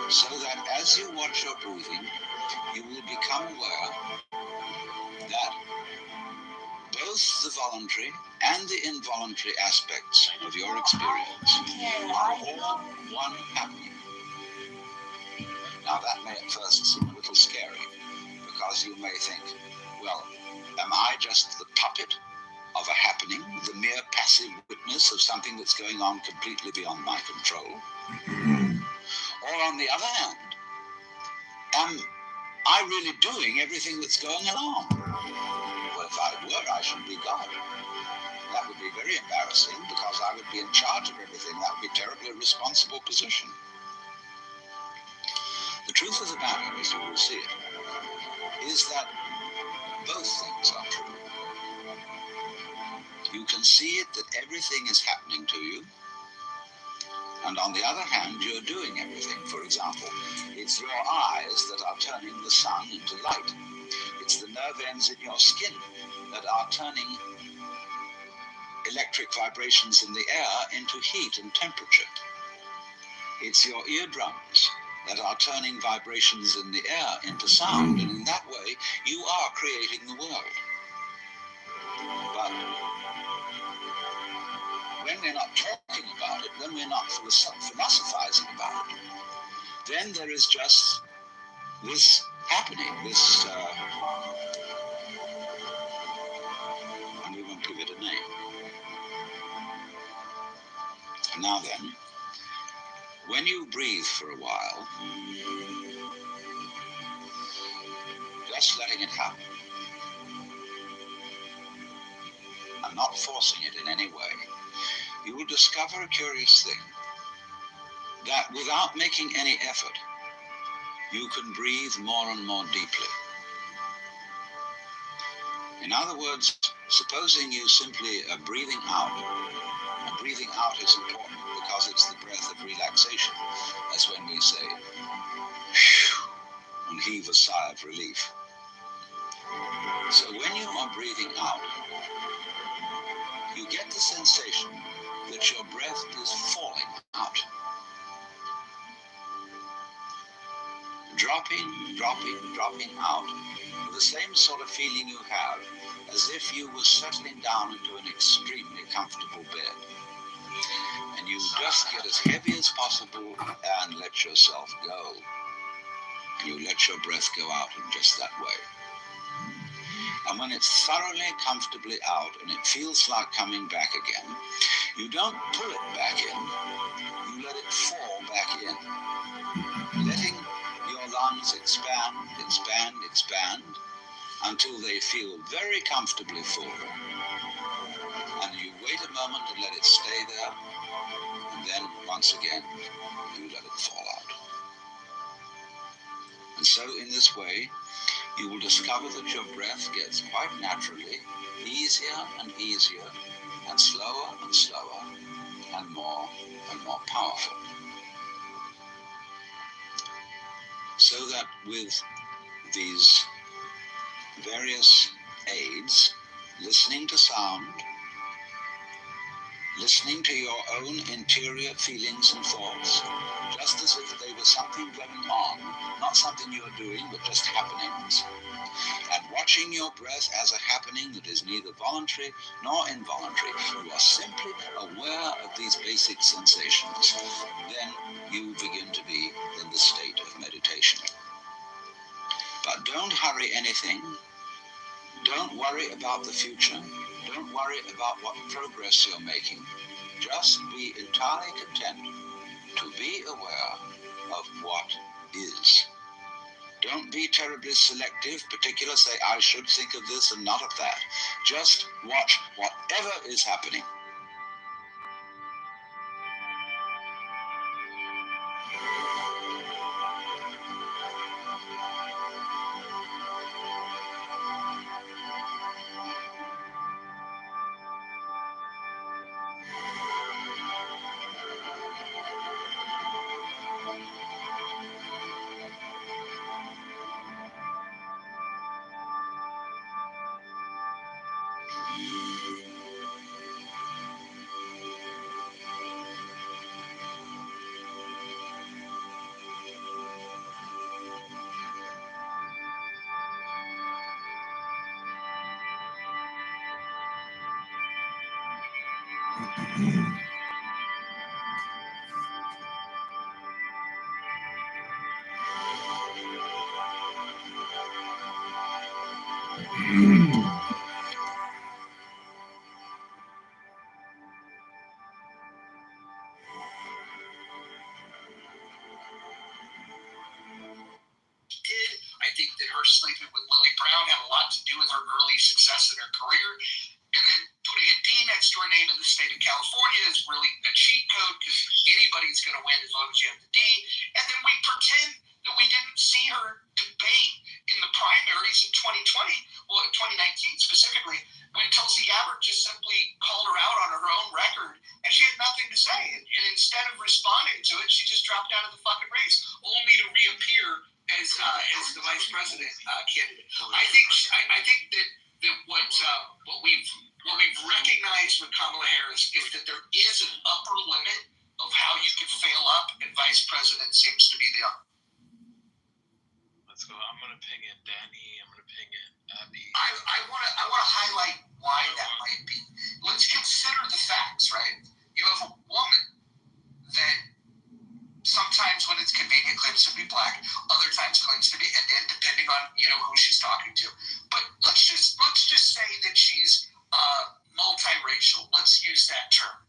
So that as you watch your breathing, you will become aware that both the voluntary and the involuntary aspects of your experience are all one happening. Now that may at first seem a little scary, because you may think, well, am I just the puppet of a happening, the mere passive witness of something that's going on completely beyond my control? Or on the other hand, am I really doing everything that's going along? Well, if I were, I should be God. That would be very embarrassing, because I would be in charge of everything. That would be a terribly responsible position. The truth of the matter, as you will see it, is that both things are true. You can see it that everything is happening to you, and on the other hand, you're doing everything. For example, it's your eyes that are turning the sun into light. It's the nerve ends in your skin that are turning electric vibrations in the air into heat and temperature. It's your eardrums that are turning vibrations in the air into sound, and in that way, you are creating the world. But when we're not talking about it, when we're not philosophizing about it, then there is just this happening, this, and we won't give it a name. Now then, when you breathe for a while, just letting it happen, and not forcing it in any way, you will discover a curious thing, that without making any effort, you can breathe more and more deeply. In other words, supposing you simply are breathing out, and breathing out is important because it's the breath of relaxation, as when we say, phew, and heave a sigh of relief. So when you are breathing out, you get the sensation that your breath is falling out. Dropping, dropping, dropping out, with the same sort of feeling you have as if you were settling down into an extremely comfortable bed. And you just get as heavy as possible and let yourself go. And you let your breath go out in just that way. And when it's thoroughly comfortably out and it feels like coming back again, you don't pull it back in, you let it fall back in, letting your lungs expand, expand, expand, until they feel very comfortably full. And you wait a moment and let it stay there, and then once again, you let it fall out. And so in this way, you will discover that your breath gets quite naturally easier and easier, and slower and slower, and more powerful. So that with these various aids, listening to sound, listening to your own interior feelings and thoughts, just as if they were something going on, not something you're doing, but just happenings, and watching your breath as a happening that is neither voluntary nor involuntary, you are simply aware of these basic sensations, then you begin to be in the state of meditation. But don't hurry anything. Don't worry about the future. Don't worry about what progress you're making. Just be entirely content to be aware of what is. Don't be terribly selective, particular, say, I should think of this and not of that. Just watch whatever is happening. I think that her sleeping with Lily Brown had a lot to do with her early success in her career. And then putting a D next to her name in the state of California is really a cheat code because anybody's going to win as long as you have the D. And then we pretend that we didn't see her debate in the primaries primaries in 2020, well, in 2019 specifically, when Tulsi Gabbard just simply called her out on her own record, and she had nothing to say. And instead of responding to it, she just dropped out of the fucking race, only to reappear as the vice president candidate. I think that what we've recognized with Kamala Harris is that there is an upper limit of how you can fail up, and vice president seems to be the upper. Let's go. I'm gonna ping in Danny. I'm gonna ping in Abby. I want to highlight why that might be. Let's consider the facts, right? You have a woman that sometimes, when it's convenient, claims to be black. Other times claims to be Indian, depending on who she's talking to. But let's just say that she's multiracial. Let's use that term.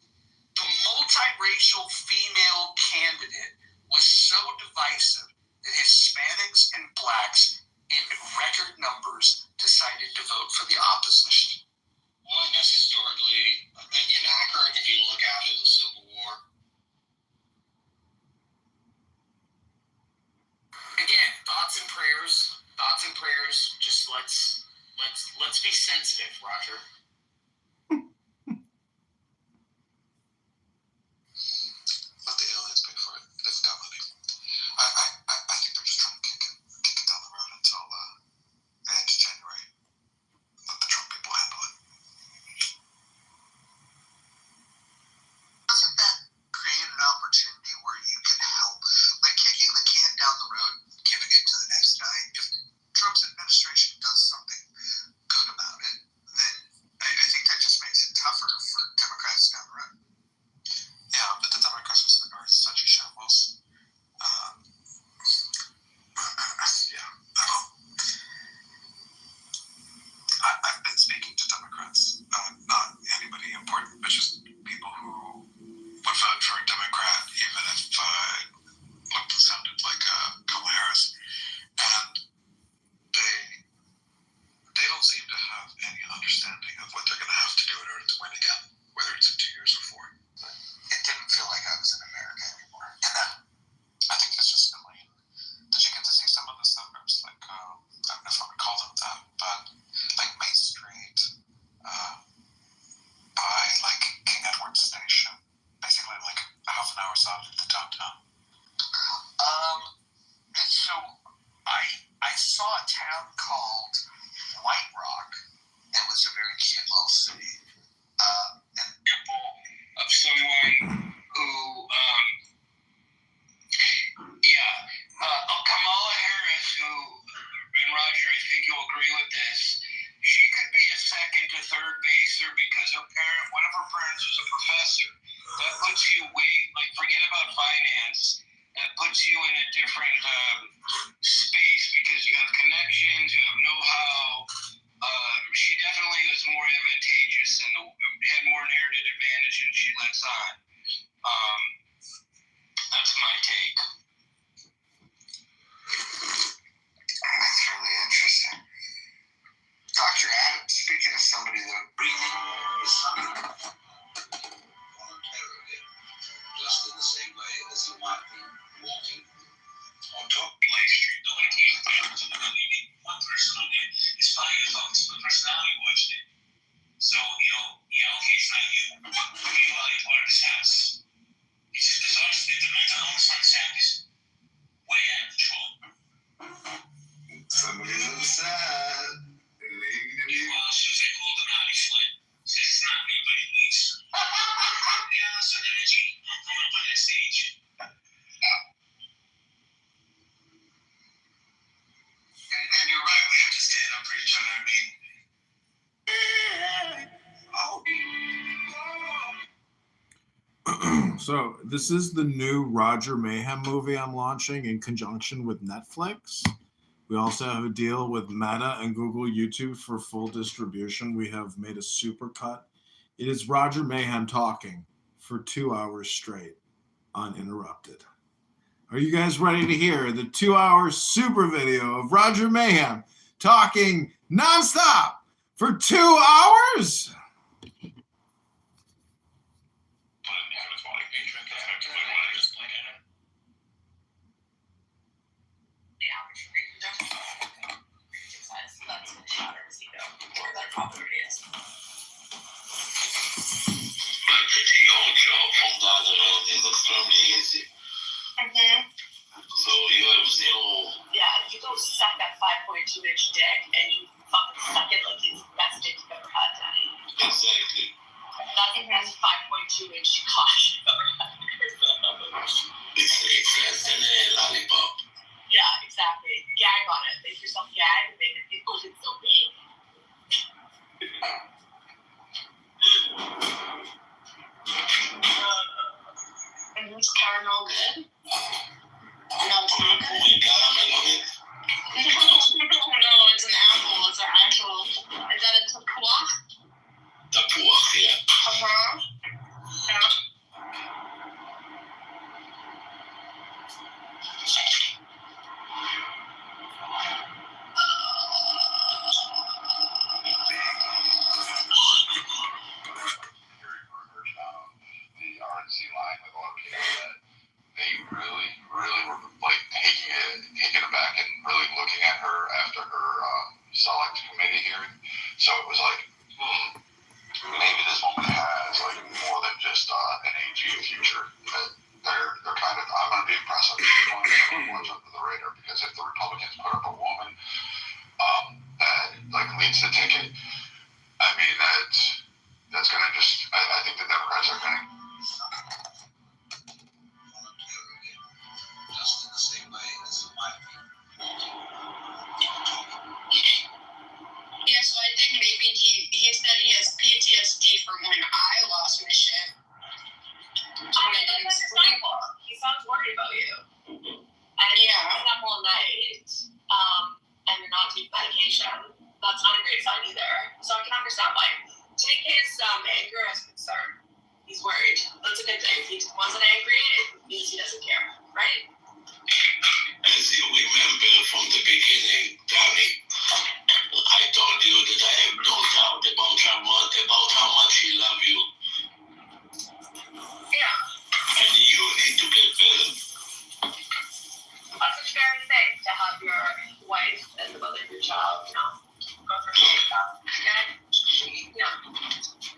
The multiracial female candidate was so divisive that Hispanics and blacks in record numbers decided to vote for the opposition. One, that's historically inaccurate if you look after the Civil War. Again, thoughts and prayers. Just let's be sensitive, Roger. Let the aliens pay for it. They've got money. I think they're just trying to kick it down the road until the end of January. Let the Trump people handle it. Doesn't that create an opportunity where you can help? Like kicking the can down the road, giving it to the next guy. If Trump's administration does something good about it, then I think that just makes it tougher for Democrats down the road. Yeah, but the Democrats are such a shambles. I've been speaking to Democrats, not anybody important, but just people who would vote for a Democrat, even if looked and sounded like Kamala Harris, and they don't seem to have any understanding of what they're going to have to do in order to win again, whether it's in 2 years or 4. It didn't feel like I was in America anymore, and that I think that's just clean. Did you get to see some of the suburbs, like I don't know if I would call them that, but like Main Street, by like King Edward Station, basically like a half an hour south of the downtown. And so I saw a town called White Rock. It was a very cute little city. An example of someone who, Kamala Harris, who, and Roger, I think you'll agree with this, she could be a second to third baser because one of her parents was a professor. That puts you forget about finance. That puts you in a different space because you have connections, you have know-how. She definitely was more advantageous and had more inherited advantage than she lets on. That's my take. That's really interesting. Dr. Adams, speaking of somebody that Breathing is voluntarily, just in the same way as you might be walking on top of Lake Street. The way you really need one person on it. It's funny you folks with personality watched it. So, okay, it's not you. You are part of this house. It's just the mental illness on this house is way out of control. somebody's upset. Meanwhile, Susan called him out, he fled. Says it's not me, but he leaves. Some energy, I'm going up on that stage. And you're right, we have to stand up for each other. I mean, So this is the new Roger Mayhem movie I'm launching in conjunction with Netflix. We also have a deal with Meta and Google YouTube for full distribution. We have made a super cut. It is Roger Mayhem talking for 2 hours straight, uninterrupted. Are you guys ready to hear the 2-hour super video of Roger Mayhem talking nonstop for 2 hours? rich dick and you fucking suck it like it's the best dick you've ever had, daddy. Exactly. That's 5.2-inch cock you've ever had. It's less than a lollipop. Yeah, exactly. Gag on it. Make yourself gag and make it feel like it's so big. And this caramel good? No, it's not good. No, it's an apple. It's an actual. Is that a tapuah? Tapuah, yeah. Uh-huh. Yeah. The RNC line with a lot of people that they really were like taking it back and really looking at her after her select committee hearing. So it was like, maybe this woman has like more than just an AG future. That they're kind of, I'm going to be impressed with this one. Watch under the radar, because if the Republicans put up a woman that like leads the ticket, I mean that's going to just, I think the Democrats are going to. Just in the same way as my Yeah, so I think maybe he said he has PTSD from when I lost my shit. When I didn't sleep. He sounds worried about you. And if you stay up all night, and you're not taking medication, that's not a great sign either. So I can understand why. Take his anger as concern. He's worried. That's a good thing. If he wasn't angry, it means he doesn't care, right? As you remember from the beginning, Donnie, I told you that I have no doubt about how much he loves you. Yeah. And you need to get better. That's a fair thing to have your wife and the mother of your child, go through stuff. Okay? Yeah.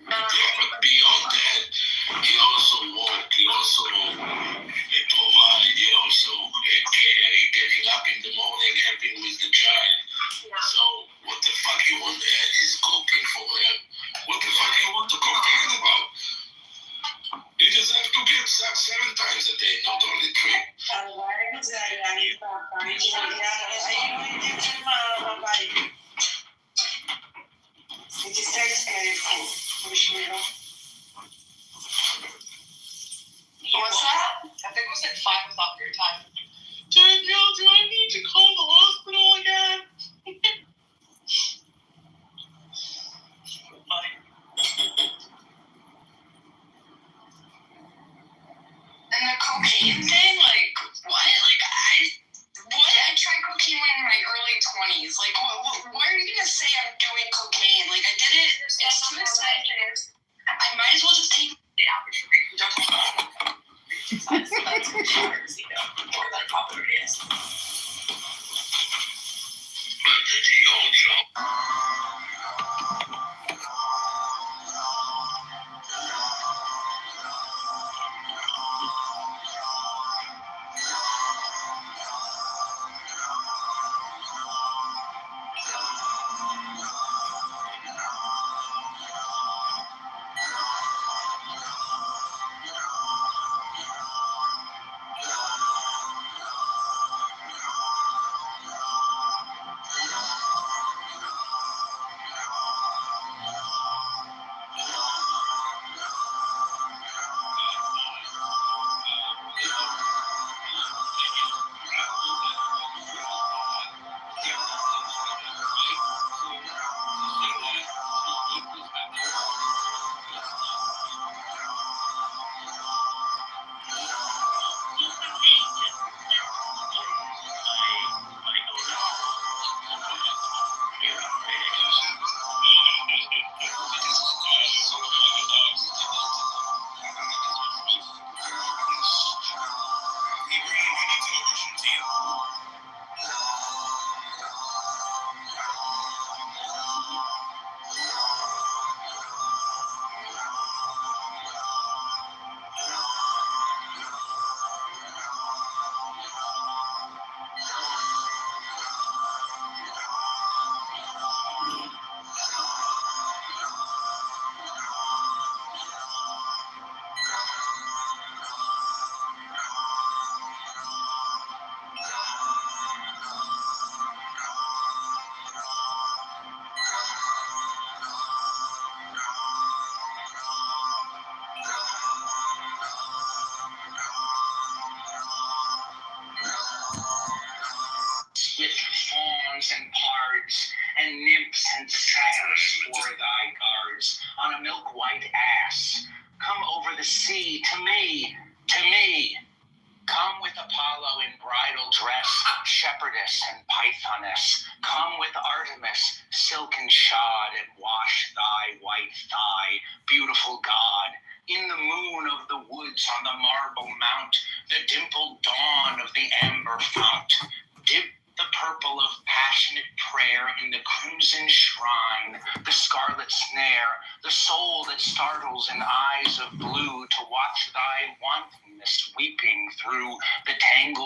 But beyond that, he also provide, he also care, he getting up in the morning, helping with the child. Yeah. So what the fuck you want that is cooking for him? What the fuck you want to complain about? He just have to get sex 7 times a day, not only 3. What's that? I think it was like 5 o'clock your time. Danielle, do I need to call the hospital again? Funny. And the cocaine thing, like, what? Like, I tried cocaine in my early 20s. Like, why are you gonna say I'm doing cocaine? Like, I did it. It's too expensive. I might as well just take the average rate. Don't talk about it. That's insurance, or that probably is. and nymphs and satyrs for thy guards on a milk-white ass. Come over the sea to me, to me. Come with Apollo in bridal dress, shepherdess and pythoness. Come with Artemis, silken shod, and wash thy white thigh, beautiful God. In the moon of the woods on the marble mount, the dimpled dawn of the amber fount. Dip the purple of passionate prayer in the crimson shrine, the scarlet snare, the soul that startles in eyes of blue to watch thy wantonness weeping through the tangled